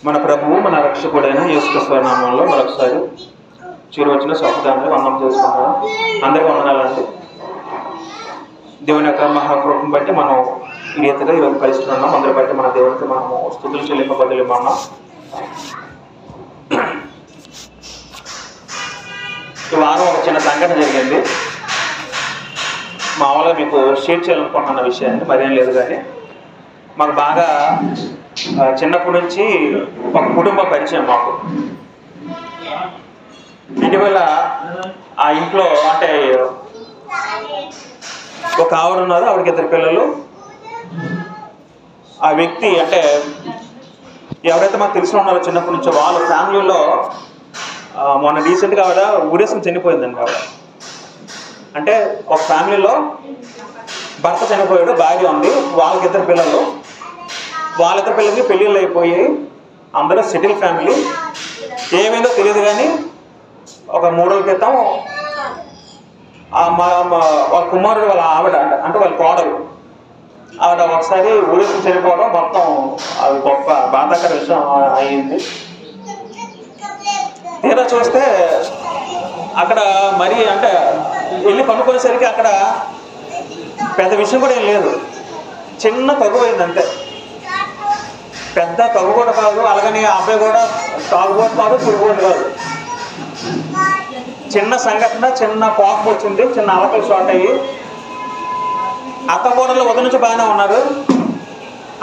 మన ప్రభువు మన రక్షకుడైన యేసుక్రీస్తు నామంలో మరొకసారి చేరువచ్చిన స్వాగతాన్ని వందనం చేసుకుంటున్నాం. అందరికీ వందనాలండి. దేవుని యొక్క మహాకృపను బట్టి మనం ఈ రీతిగా ఈరోజు కలుస్తున్నాం. అందరి బట్టి మన దేవునికి మనము స్తుతులు చెల్లింపబడలేమన్నాం. ఈ వారం ఒక చిన్న సంఘటన జరిగింది. మామూలుగా మీకు షేర్ చేయాలనుకుంటున్న విషయాన్ని మరేం లేదు, కానీ మాకు బాగా చిన్నప్పటి నుంచి ఒక కుటుంబ పరిచయం. మాకు ఇటీవల ఆ ఇంట్లో అంటే ఒక ఆవిడ ఉన్నారు, ఆవిడకి 2 పిల్లలు. ఆ వ్యక్తి అంటే ఎవరైతే మాకు తెలిసిన ఉన్నారో చిన్నప్పటి నుంచి వాళ్ళ ఫ్యామిలీలో మొన్న రీసెంట్గా ఆవిడ ఊరేసుకుని చనిపోయిందండి. ఆవిడ అంటే ఒక ఫ్యామిలీలో భర్త చనిపోయాడు, భార్య ఉంది, వాళ్ళకి 2 పిల్లలు. వాళ్ళ 2 పిల్లలకి పెళ్ళిళ్ళు అయిపోయి అందరూ సెటిల్ ఫ్యామిలీ. ఏమైందో తెలియదు, కానీ ఒక 3 రోజుల క్రితం వాళ్ళ కుమారుడు వాళ్ళ ఆవిడ అంటే వాళ్ళ కోడలు ఆవిడ ఒకసారి ఊరేసుకుని చనిపోవడం మొత్తం అది గొప్ప బాధాకర విషయం అయ్యింది. తీరా చూస్తే అక్కడ మరి అంటే వెళ్ళి కనుక్కునేసరికి అక్కడ పెద్ద విషయం కూడా ఏం లేదు, చిన్న తగ్గు అయింది అంతే. పెద్ద తగ్గు కూడా కాదు, అలాగని అబ్బాయి కూడా తాగుబోటు కాదు, తిరుగుబోటు కాదు. చిన్న సంఘటన, చిన్న కోపం వచ్చింది, చిన్న అలకలు షార్ట్ అయ్యి అత్తకూరలో ఉదయం నుంచి బాగానే ఉన్నారు.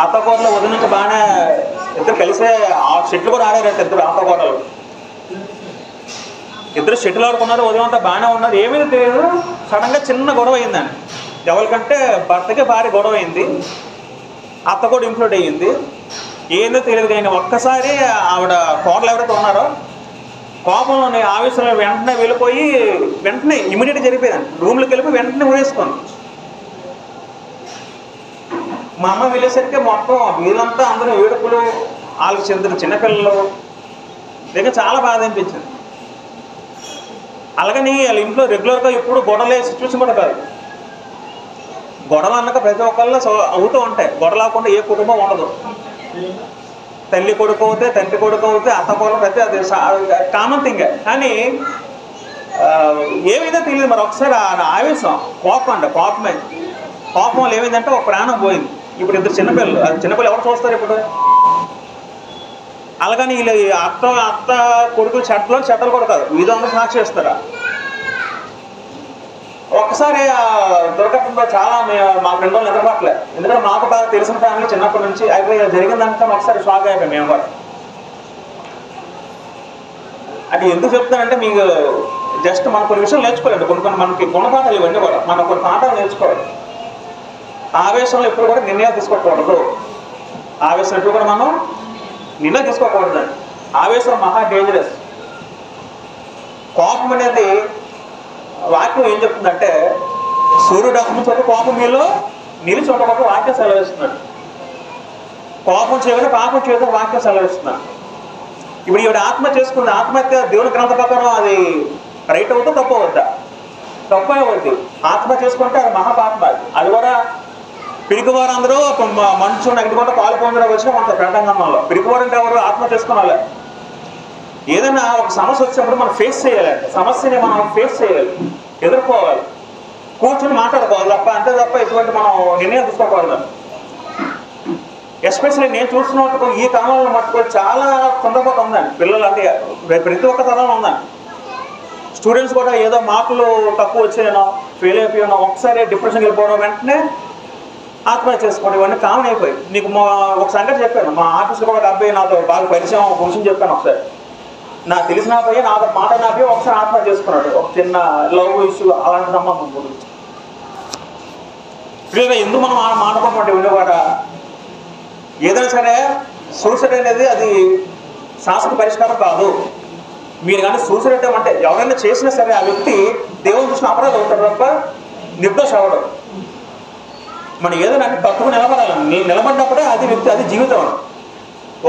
అత్తకూరలో ఉదయం నుంచి బాగానే ఇద్దరు కలిసే షెట్లు కూడా ఆడారంట. ఇద్దరు షెటిల్ ఆడుకున్నారు, ఉదయం అంతా బాగానే ఉన్నారు. ఏమీ తెలియదు, సడన్గా చిన్న గొడవ అయిందండి. ఎవరికంటే భర్తకి భార్య గొడవ అయింది, అత్త కూడా ఇంక్లూడ్ అయ్యింది. ఏందో తెలియదు, కానీ ఒక్కసారి ఆవిడ కోడలు ఎవరైతే ఉన్నారో కోపంలోని ఆవేశంలో వెంటనే వెళ్ళిపోయి వెంటనే ఇమీడియట్గా జరిగిపోయిందండి. రూమ్లోకి వెళ్ళిపోయి వెంటనే ఊరేసుకోండి. మా అమ్మ వెళ్ళేసరికి మొత్తం వీళ్ళంతా అందరూ ఏడుపులు, వాళ్ళకి చెందిన చిన్నపిల్లలు దగ్గర చాలా బాధ అనిపించింది. అలాగని వాళ్ళ ఇంట్లో రెగ్యులర్గా ఎప్పుడు గొడవలే సిచ్యువేషన్ కూడా కాదు. గొడవలు అన్నాక ప్రతి ఒక్కళ్ళు అవుతూ ఉంటాయి. గొడవ లేకుండా ఏ కుటుంబం ఉండదు. తల్లి కొడుకు అవుతే, తండ్రి కొడుకు అవుతే, అత్త కోడలు ప్రతి అది కామన్ థింగ్. కానీ ఏమైందో తెలియదు, మరి ఒకసారి ఆవేశం కోపం అండి, కోపం వల్ల ఏమైందంటే ఒక ప్రాణం పోయింది. ఇప్పుడు 2 చిన్నపిల్లలు, అది చిన్నపిల్లలు ఎవరు చూస్తారు ఇప్పుడు? అలాగని వీళ్ళు అత్త కొడుకులు చెట్టలు కూడా కాదు, వీధి అందరూ సాక్షి చేస్తారా? ఒక్కసారి దుర్ఘటనలో చాలా మా ఫ్రెండ్ వాళ్ళు నిద్రపట్టలేదు. ఎందుకంటే మాకు బాగా తెలిసిన ఫ్యామిలీ చిన్నప్పటి నుంచి అయిపోయి జరిగిందంటే ఒకసారి షాక్ అయిపోయాం మేము కూడా. అది ఎందుకు చెప్తానంటే మీకు జస్ట్ మనం కొన్ని విషయాలు నేర్చుకోలేదు, కొన్ని మనకి గుణపాఠాలు ఇవన్నీ కూడా మనం కొన్ని పాఠాలు నేర్చుకోవాలి. ఆవేశంలో ఎప్పుడు కూడా నిర్ణయాలు తీసుకోకూడదు. ఆవేశం ఎప్పుడు కూడా మనం నిర్ణయం తీసుకోకూడదండి. ఆవేశం మహా డేంజరస్. కోపం అనేది వాక్యం ఏం చెప్తుందంటే సూర్యుడు అస్తమించే కోపం మీలో నిలిచి ఉండకుండా వాక్యం సెలవిస్తున్నాడు. కోపం చేయకుండా పాపం చేయడం వాక్యం సెలవిస్తున్నాడు. ఇప్పుడు ఈవిడ ఆత్మహత్య చేసుకుంది. ఆత్మహత్య దేవుని గ్రంథ ప్రకారం అది రైట్ అవుతా తప్పు అవుద్దా? తప్పు అవుద్ది. ఆత్మహత్య చేసుకుంటే అది మహాపాత్మ. అది కూడా పిరికివారు అందరూ మనుషులు అగ్నికొండ పాల్పొందడం వచ్చిన కొంత ప్రకటనలో పిరికివారు అంటే ఎవరు? ఆత్మహత్య చేసుకోవాలి. ఏదైనా ఒక సమస్య వచ్చినప్పుడు మనం ఫేస్ చేయాలంటే సమస్యని మనం ఫేస్ చేయాలి, ఎదుర్కోవాలి, కూర్చొని మాట్లాడుకోవాలి తప్ప ఇటువంటి మనం నిర్ణయం తీసుకోకూడదు. ఎస్పెషల్లీ నేను చూస్తున్నట్టు ఈ కాలంలో మట్టుకు చాలా సందర్భం ఉందండి. పిల్లలు అంటే ప్రతి ఒక్క తరంలో ఉందండి. స్టూడెంట్స్ కూడా ఏదో మార్కులు తక్కువ వచ్చాయనో, ఫెయిల్ అయిపోయానో, ఒకసారి డిప్రెషన్కి వెళ్ళిపోవడం, వెంటనే ఆత్మహత్య చేసుకోవడం, ఇవన్నీ కామన్ అయిపోయి. నీకు ఒక సంగతి చెప్పాను, మా ఆఫీస్లో కూడా ఒక అబ్బాయి నాతో బాగా పరిచయం, ఒక విషయం చెప్పాను. ఒకసారి నాకు తెలిసిన అబ్బాయి నాతో మాట నాపి ఒకసారి ఆత్మహత్య చేసుకున్నాడు. ఒక చిన్న లవ్ ఇష్యూ అలాంటి సంబంధం గురించి. పిల్లలు ఎందుకు మనం మాట్లాడుకోమంటే ఉండేవాడ ఏదైనా సరే సూసైడ్ అనేది అది శాశ్వత పరిష్కారం కాదు. మీరు కానీ సూసైడ్ అంటే ఎవరైనా చేసినా సరే ఆ వ్యక్తి దేవుని దృష్టిని అపరాధం అవుతాడు తప్ప నిర్దోష అవ్వడం. మనం ఏదైనా అంటే తప్పుకు నిలబడాలి. నిలబడినప్పుడే అది వ్యక్తి, అది జీవితం.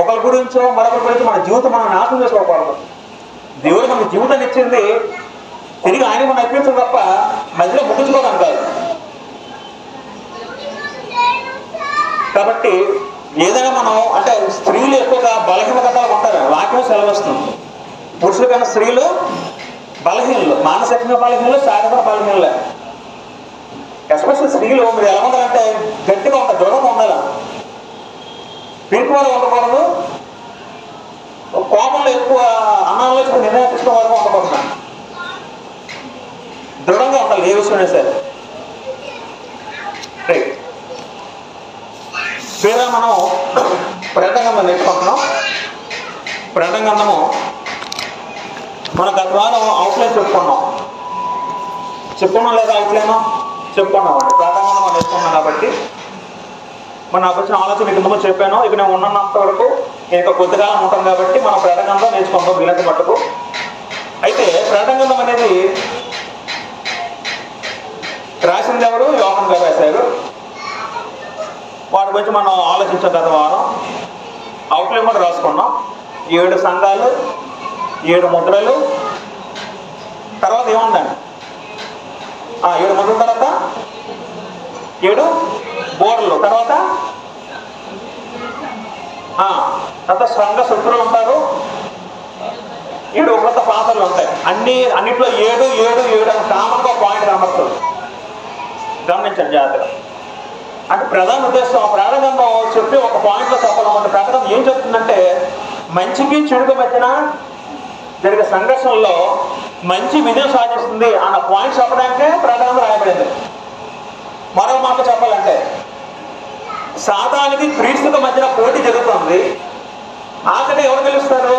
ఒకరి గురించో మరొకరి గురించి మన జీవితం మనం నాశనం చేసుకోకూడదు. దేవుడు మనకు జీవితాన్ని ఇచ్చింది తిరిగి ఆయన మనం అర్పించడం తప్ప మధ్యలో ముగించుకోవడం కాదు. కాబట్టి ఏదైనా మనం అంటే స్త్రీలు ఎక్కువగా బలహీనత సెలవిస్తుంది. పురుషుల కన్నా స్త్రీలు బలహీనలు, మానసికంగా బలహీనలు, శారీరక బలహీనలే. ఎస్పెషల్ స్త్రీలు మీరు ఎలా ఉండాలంటే గట్టిగా ఉండాలి, దృఢంగా ఉండాలి, పింక్ వారు ఉండకూడదు, కోపంలో ఎక్కువ అన్నంలో నిర్ణయం తీసుకోవడం వరకు ఉండకూడదు, దృఢంగా ఉండాలి ఏ విషయమైనా సరే. రైట్. లేదా మనం ప్రకటన నేర్చుకుంటున్నాం. ప్రకటనము మనం గత వారం అవుట్లైన్ చెప్పుకున్నాం లేదా అవుట్లైన్ చెప్పుకున్నాం అండి. ప్రకటన మనం నేర్చుకున్నాం కాబట్టి మన నాకు వచ్చిన ఆలోచన మీకు ముందు చెప్పాను. ఇక నేను ఉన్నంత వరకు ఇంకా కొద్దికాలం ఉంటాం కాబట్టి మనం ప్రకటనలో నేర్చుకుంటాం వీళ్ళకి మట్టుకు. అయితే ప్రకటన అనేది రాసింది ఎవరు? యోహాను గారు రాశారు. వాటి గురించి మనం ఆలోచించాం గత వారం. అవుట్లైన్ కూడా రాసుకున్నాం. 7 సంఘాలు, 7 ముద్రలు, తర్వాత ఏముందండి 7 ముద్రల తర్వాత 7 బోర్డులు, తర్వాత సంఘ శత్రువులు ఉంటారు, 7 ఉగ్రత పాత్రలు ఉంటాయి. అన్నిట్లో 7 7 7 అని కామన్గా పాయింట్ కనబడుతుంది. గమనించండి జాగ్రత్తగా. అంటే ప్రధాన ఉద్దేశం ప్రకటన చెప్పి ఒక పాయింట్లో చెప్పాలన్నమాట. ప్రకటన ఏం చెప్తుందంటే మంచికి చెడుకు మధ్యన జరిగే సంఘర్షణలో మంచి విజయం సాధిస్తుంది అన్న పాయింట్ చెప్పడానికే ప్రకటన రాయబడింది. మరో మాట చెప్పాలంటే సాతానికి క్రీస్తుకు మధ్యన పోటీ జరుగుతుంది. ఆఖరి ఎవరు గెలుస్తారు?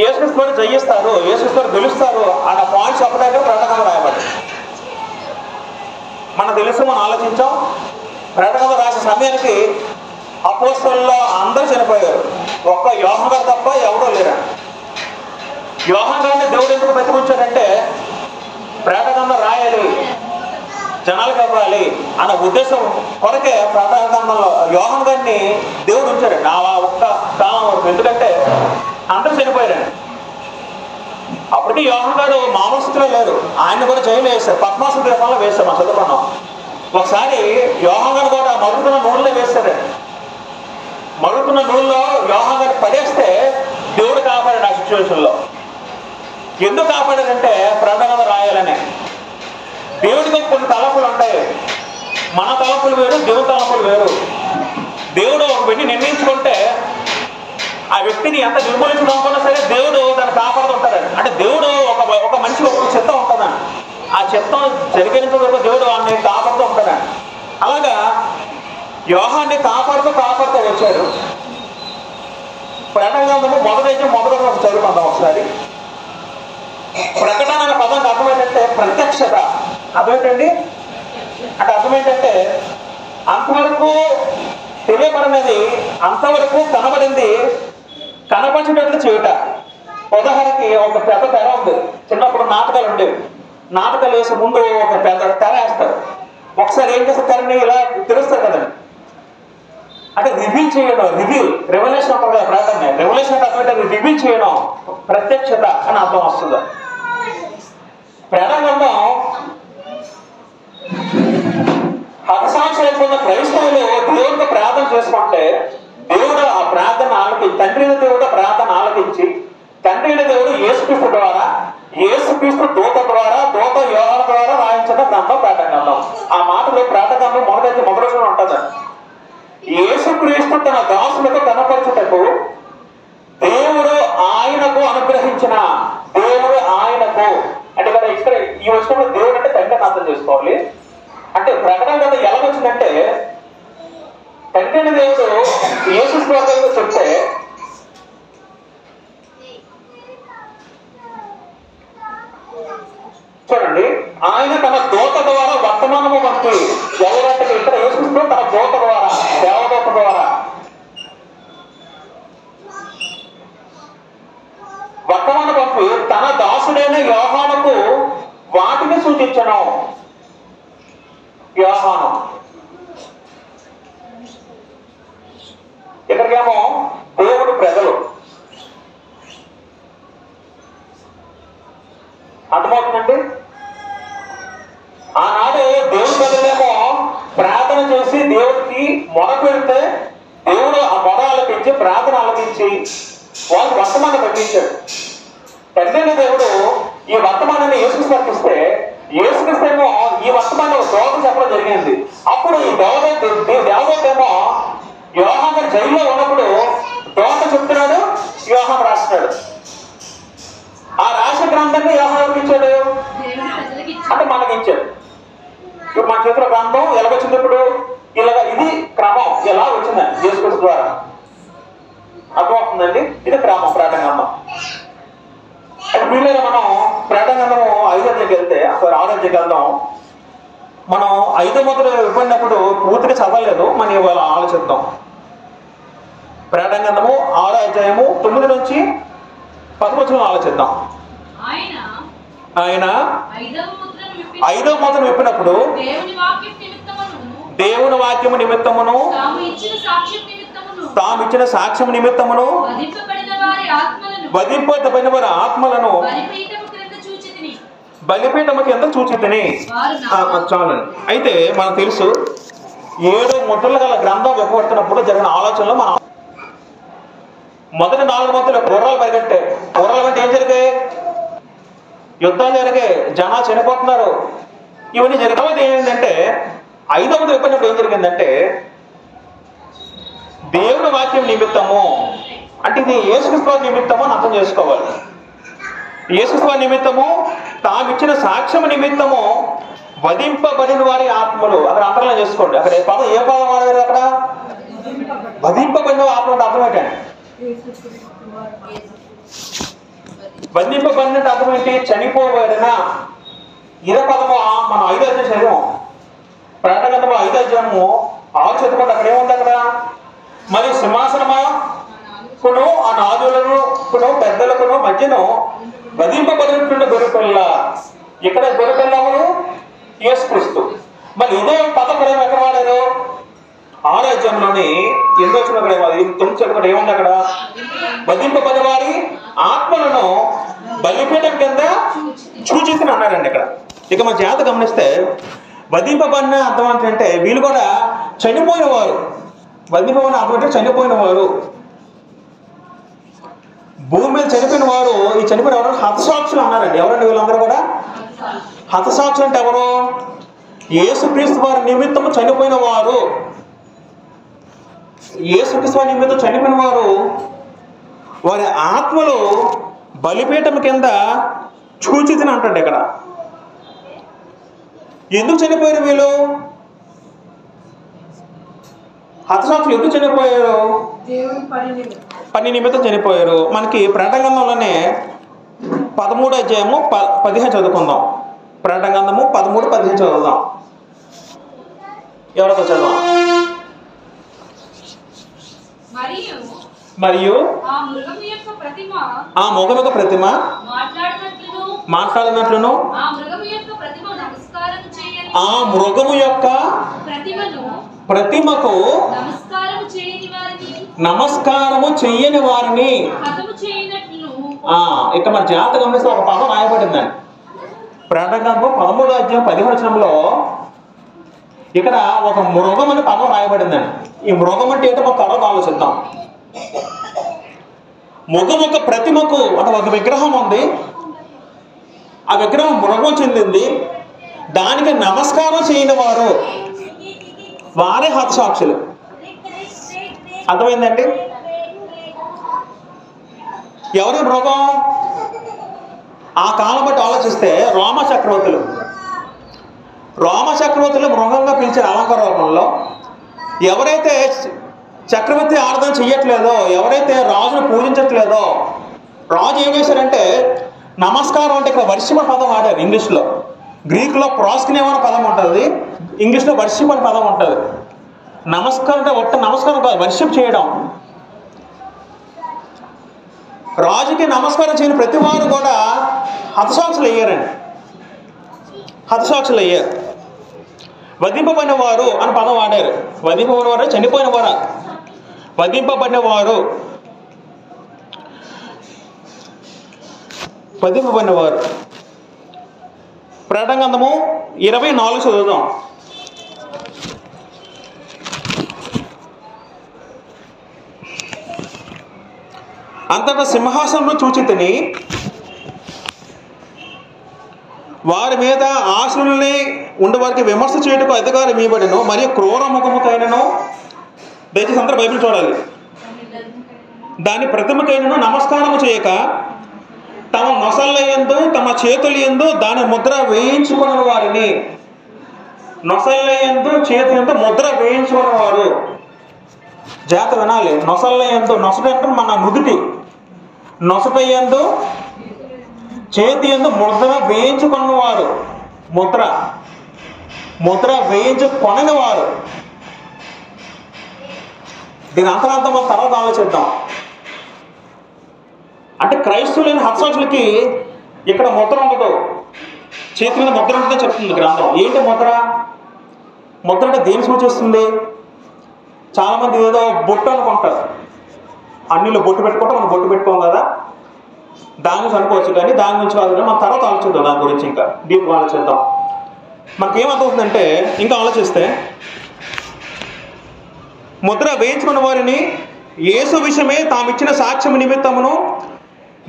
యేసుక్రీస్తు వారు జయిస్తారు, యేసుక్రీస్తు వారు గెలుస్తారు అన్న పాయింట్ చెప్పడానికే ప్రకటన రాయబడింది. మనకు తెలుసు, మనం ఆలోచించాం. ప్రకటన రాసే సమయానికి అపోస్తలుల్లో అందరూ చనిపోయారు. ఒక్క యోహాను గారు తప్ప ఎవరూ లేరు. యోహాను గారిని దేవుడు ఎందుకు బతికించాడంటే ప్రకటన రాయాలి, జనాలకు ఇవ్వాలి అన్న ఉద్దేశం కొరకే ప్రకటనలో యోహాను గారిని దేవుడు ఉంచాడండి ఆ ఒక్క కాలం వరకు. ఎందుకంటే అందరూ చనిపోయారండి. అప్పటికి యోహాను గారు మామూలు స్థితిలో లేరు. ఆయన కూడా జైలు వేశారు, పద్మాసు గ్రహంలో వేశారు. మనం చదువుకున్నాం. ఒకసారి యోహాను గారు కూడా మరుగుతున్న నూనెలో వేస్తారండి. మరుగుతున్న నూనెలో యోహాను గారు పడేస్తే దేవుడు కాపాడాడు ఆ సిచ్యువేషన్లో. ఎందుకు కాపాడాడంటే ప్రకటన రాయాలని. దేవుడికి కొన్ని తలపులు ఉంటాయి. మన తలపులు వేరు, దేవుడి తలపులు వేరు. దేవుడు ఒక వ్యక్తిని నిర్ణయించుకుంటే ఆ వ్యక్తిని ఎంత నిర్మూలించడం సరే దేవుడు దాన్ని కాపాడుతుంటాడండి. అంటే దేవుడు ఒక మనిషికి ఒక చిత్తం ఉంటుందండి. ఆ చిత్తం జరిగించే వరకు దేవుడు వాడిని కాపాడుతూ ఉంటాడండి. అలాగా యోహాన్ని కాపాడుతూ వచ్చాడు. ప్రకటన మొదట చదువుకుందాం ఒకసారి. ప్రకటన అనే పదానికి అర్థం ఏంటంటే ప్రత్యక్షత. అర్థమేంటండి అంటే అర్థం ఏంటంటే అంతవరకు తెలియబడినది అంతవరకు కనబడింది కనపరిచేటట్లు చేయుట. ఉదాహరణకి ఒక పెద్ద తెర ఉంది. చిన్నప్పుడు నాటకాలు ఉండేవి. నాటకాలు వేసే ముందు ఒక పెద్ద తెర వేస్తారు. ఒకసారి ఏం చేస్తారు? తెరని ఇలా తెలుస్తారు కదండి. అంటే రివీల్ చేయడం, రెవల్యూషన్ అంటారు కదా ప్రకటన. రెవల్యూషన్ అంటే రివీల్ చేయడం, ప్రత్యక్షత అని అర్థం వస్తుంది. ప్రకటన హతసాక్షులైపోయిన క్రైస్తవులు దేవుడికి ప్రార్థన చేసుకుంటే దేవుడు ఆ ప్రార్థన ఆలకించి, తండ్రి అయిన దేవుడు ప్రార్థన ఆలకించి, తండ్రి అయిన దేవుడు యేసుక్రీస్తు ద్వారా, యేసుక్రీస్తు దూత ద్వారా, దూత యోహాను ద్వారా రాయించిన గ్రంథం ప్రకటన గ్రంథం. ఆ మాటలు ప్రకటన గ్రంథం మొదటి ఉంటుందండి. యేసుక్రీస్తు తన దాసులకు కనపరచుటకు దేవుడు ఆయనకు అనుగ్రహించిన, దేవుడు ఆయనకు అంటే కదా ఇక్కడ ఈ వచ్చినప్పుడు దేవుడు అంటే తండ్రిని అర్థం చేసుకోవాలి. అంటే ప్రకటన కదా ఎలాగొచ్చిందంటే తండ్రి అయిన దేవుడు యేసుక్రీస్తు చెప్తే చూడండి, ఆయన తన దూత ద్వారా వర్తమానము పంపి, ఎవరంటే ఇక్కడ యేసుక్రీస్తు తన దూత ద్వారా, దేవదూత ద్వారా వర్తమానం పంపి తన దాసుడైన యోహానుకు వాటిని సూచించను. యోహాను ఇక్కడికేమో దేవుడు ప్రజలు. అర్థమవుతుందండి? ఆనాడు దేవుడి ప్రజలేమో ప్రార్థన చేసి దేవుడికి మొర పెడితే దేవుడు ఆ మొర ఆలకించి, ప్రార్థన ఆలకించి వాళ్ళు వర్తమానం పంపించాడు. తండ్రి దేవుడు ఈ వర్తమానాన్ని యేసుక్రీస్తుకి ఇస్తే యేసుక్రీస్తు ఏమో ఈ వర్తమానం దోత చెప్పడం జరిగింది. అప్పుడు ఈ దేవదూత ఏమో యోహాను జైల్లో ఉన్నప్పుడు దోత చెప్తున్నాడు, యోహాను రాస్తున్నాడు. ఆ రాసిన గ్రంథాన్ని యోహాను ఎవరికి ఇచ్చాడు అంటే మనకి ఇచ్చాడు. ఇప్పుడు మన చేతిలో గ్రంథం ఎలాగొచ్చింది? ఇప్పుడు ఇలాగ ఇది క్రమం ఎలా వచ్చిందండి యేసుక్రీస్తు ద్వారా అర్థమవుతుందండి. ఇది క్రమం ప్రాటంగంధం. అయితే వీళ్ళగా మనం ప్రాటంగంధము 5వ అధ్యాయంకి వెళ్తే 6వ అధ్యాయంకి వెళ్దాం. మనం 5వ మొదలు ఇవ్వడినప్పుడు పూర్తిగా చదవలేదు, మనం ఇవాళ ఆలోచిద్దాం. ప్రాటంగంధము 6వ అధ్యాయము 9 నుంచి 10 ఆలోచిద్దాం. ఆయన 5వ ముద్రను విప్పినప్పుడు దేవుని వాక్యము నిమిత్తమును తాము ఇచ్చిన సాక్ష్యం నిమిత్తమును వధింపబడిన వారి ఆత్మలను బలిపీఠము కింద చూచితిని. చాలండి. అయితే మనకు తెలుసు 7 ముద్రలు గల గ్రంథం విప్పబడుతున్నప్పుడు జరిగిన ఆలోచనలో మనం మొదటి 4 ముద్రలు గుర్రాలు పరిగెట్టే. గుర్రాలు అంటే ఏం జరిగాయి? యుద్ధాలు జరిగాయి, జనాలు చనిపోతున్నారు, ఇవన్నీ జరిగినది. ఏంటంటే 5వ ముద్ర విప్పినప్పుడు ఏం జరిగిందంటే దేవుని వాక్యం నిమిత్తము అంటే ఇది యేసుక్రీస్తు నిమిత్తము అని అర్థం చేసుకోవాలి. యేసుక్రీస్తు నిమిత్తము తాము ఇచ్చిన సాక్ష్యము నిమిత్తము వధింపబడిన వారి ఆత్మలు. అక్కడ అంతర్లం చేసుకోండి. అక్కడ పదం ఏ పదం వాడారు? అక్కడ వధింపబడిన ఆత్మ అంటే అర్థం ఏంటండి? వధింపబడిన అర్థం ఏంటి? చనిపోబడిన. ఇదే పదము మనం 5వ అధ్యాయం చదివాం. ప్రాటంగంధము 5వ అధ్యాయము 6 చదువుకోండి. అక్కడ ఏముంది? అక్కడ మరి సింహాసనమును ఆ నాదులను పెద్దలకును మధ్యను వధింపబడినటువంటి గొర్రెపిల్ల. ఇక్కడ గొర్రెపిల్ల ఎవరు? యేసుక్రీస్తు. మరి ఇదే పదం ఎక్కడ వాడారు? 6వ అధ్యాయంలోని 8వ వచనం 9 చదువుకుంటే ఏముంది? అక్కడ వధింపబడిన వారి ఆత్మలను బలిపీఠం కింద చూచితిని అన్నారండి. ఇక్కడ ఇక మన జాత గమనిస్తే వధింపబడిన అర్థం అంటే వీళ్ళు కూడా చనిపోయిన వారు. వధింపబడిన అర్థం అంటే చనిపోయిన వారు, భూమి మీద చనిపోయిన వారు. ఈ చనిపోయిన ఎవరు? హతసాక్షులు అన్నారండి. ఎవరండి వీళ్ళందరూ కూడా? హతసాక్షులు అంటే ఎవరు? యేసుక్రీస్తు వారి నిమిత్తము చనిపోయిన వారు. యేసుక్రీస్తు వారి నిమిత్తం చనిపోయిన వారు వారి ఆత్మలు బలిపీఠం కింద చూచితిని అంటండి. ఇక్కడ ఎందుకు చనిపోయారు వీళ్ళు? హతసాక్షులు ఎందుకు చనిపోయారు? పని నిమిత్తం చనిపోయారు. మనకి ప్రాటంగంధంలోనే 13వ అధ్యాయము 15 చదువుకుందాం. ప్రాటంగంధము 13-15 చదువుదాం. ఎవరితో చదువు? మరియు ఆ మృగము యొక్క ప్రతిమ మాట్లాడినట్లును ఆ మృగము యొక్క ప్రతిమకు నమస్కారము చెయ్యని వారిని ఇక్కడ మన జాతకం గమనిస్తే ఒక పదం రాయబడిందండి. ప్రాటంగంధం 13వ అధ్యాయం 15వ వచనంలో ఇక్కడ ఒక మృగం అనే పదం రాయబడిందండి. ఈ మృగం అంటే ఏంటో ఒక తర్వాత ఆలోచిద్దాం. మృగం ఒక ప్రతిమకు అంటే ఒక విగ్రహం ఉంది. ఆ విగ్రహం మృగం చెందింది. దానికి నమస్కారం చేయని వారు వారే హతసాక్షులు. అర్థమైందండి? ఎవరి మృగం? ఆ కాలం బట్టి ఆలోచిస్తే రోమ చక్రవర్తులు మృగంగా పిలిచిన అలంకార రూపంలో ఎవరైతే చక్రవర్తి ఆరాధన చెయ్యట్లేదో, ఎవరైతే రాజును పూజించట్లేదో, రాజు ఏం చేశారంటే నమస్కారం అంటే ఇక్కడ వర్షిప్ అనే పదం వాడారు. ఇంగ్లీష్లో, గ్రీక్లో ప్రాస్కినేమ్ అనే పదం ఉంటుంది, ఇంగ్లీష్లో వర్షిప్ అనే పదం ఉంటుంది. నమస్కారం అంటే ఒక్క నమస్కారం కాదు, వర్షిప్ చేయడం. రాజుకి నమస్కారం చేయని ప్రతి వారు కూడా హతసాక్షులు అయ్యారండి. హతసాక్షులు అయ్యారు. వధింపబడిన వారు అని పదం వాడారు. వధింపబడిన వారు చనిపోయిన వారు. వధింపబడిన వారు ప్రాటంగంధము 24 చదువుదాం. అంతటా సింహాసనంలో చూచితిని, వారి మీద ఆశలుని ఉండవారికి విమర్శ చేయుటకు అధికారం ఇవ్వబడెను. మరియు క్రూర ముఖముకైనను, దయచేసి అందరూ బైబిల్ చూడాలి, దాని ప్రతిమకైనను నమస్కారము చేయక తమ నొసళ్ళ యందు తమ చేతుల యందు దాని ముద్ర వేయించుకున్న వారిని, నొసళ్ళ యందు చేతి యందు ముద్ర వేయించుకున్న వారు, జాత వినాలి, నొసళ్ళ యందు, నొసట అంటే మన నుదుటి, నొసట యందు చేతి యందు ముద్ర వేయించుకున్నవారు, ముద్ర వేయించుకొనని వారు. దీని అంతరార్థం మనం తర్వాత ఆలోచిద్దాం. అంటే క్రైస్తవులైన హత్సాక్షులకి ఇక్కడ ముద్ర ఉండదు, చేతి మీద ముద్ర ఉంటుందని చెప్తుంది గ్రంథం. ఏంటి ముద్ర? ముద్ర అంటే దేని సూచిస్తుంది? చాలామంది ఏదో బొట్టు అనుకుంటారు, అన్నిలో బొట్టు పెట్టుకుంటే మనం బొట్టు పెట్టుకోం కదా, దాని గురించి అనుకోవచ్చు. కానీ దాని గురించి కాదు, మనం తర్వాత ఆలోచిద్దాం, దాని గురించి ఇంకా డీప్గా ఆలోచిద్దాం. మనకేమవుతుందంటే, ఇంకా ఆలోచిస్తే ముద్ర వేయించుకున్న వారిని యేసు విషయమే తామిచ్చిన సాక్ష్యం నిమిత్తమును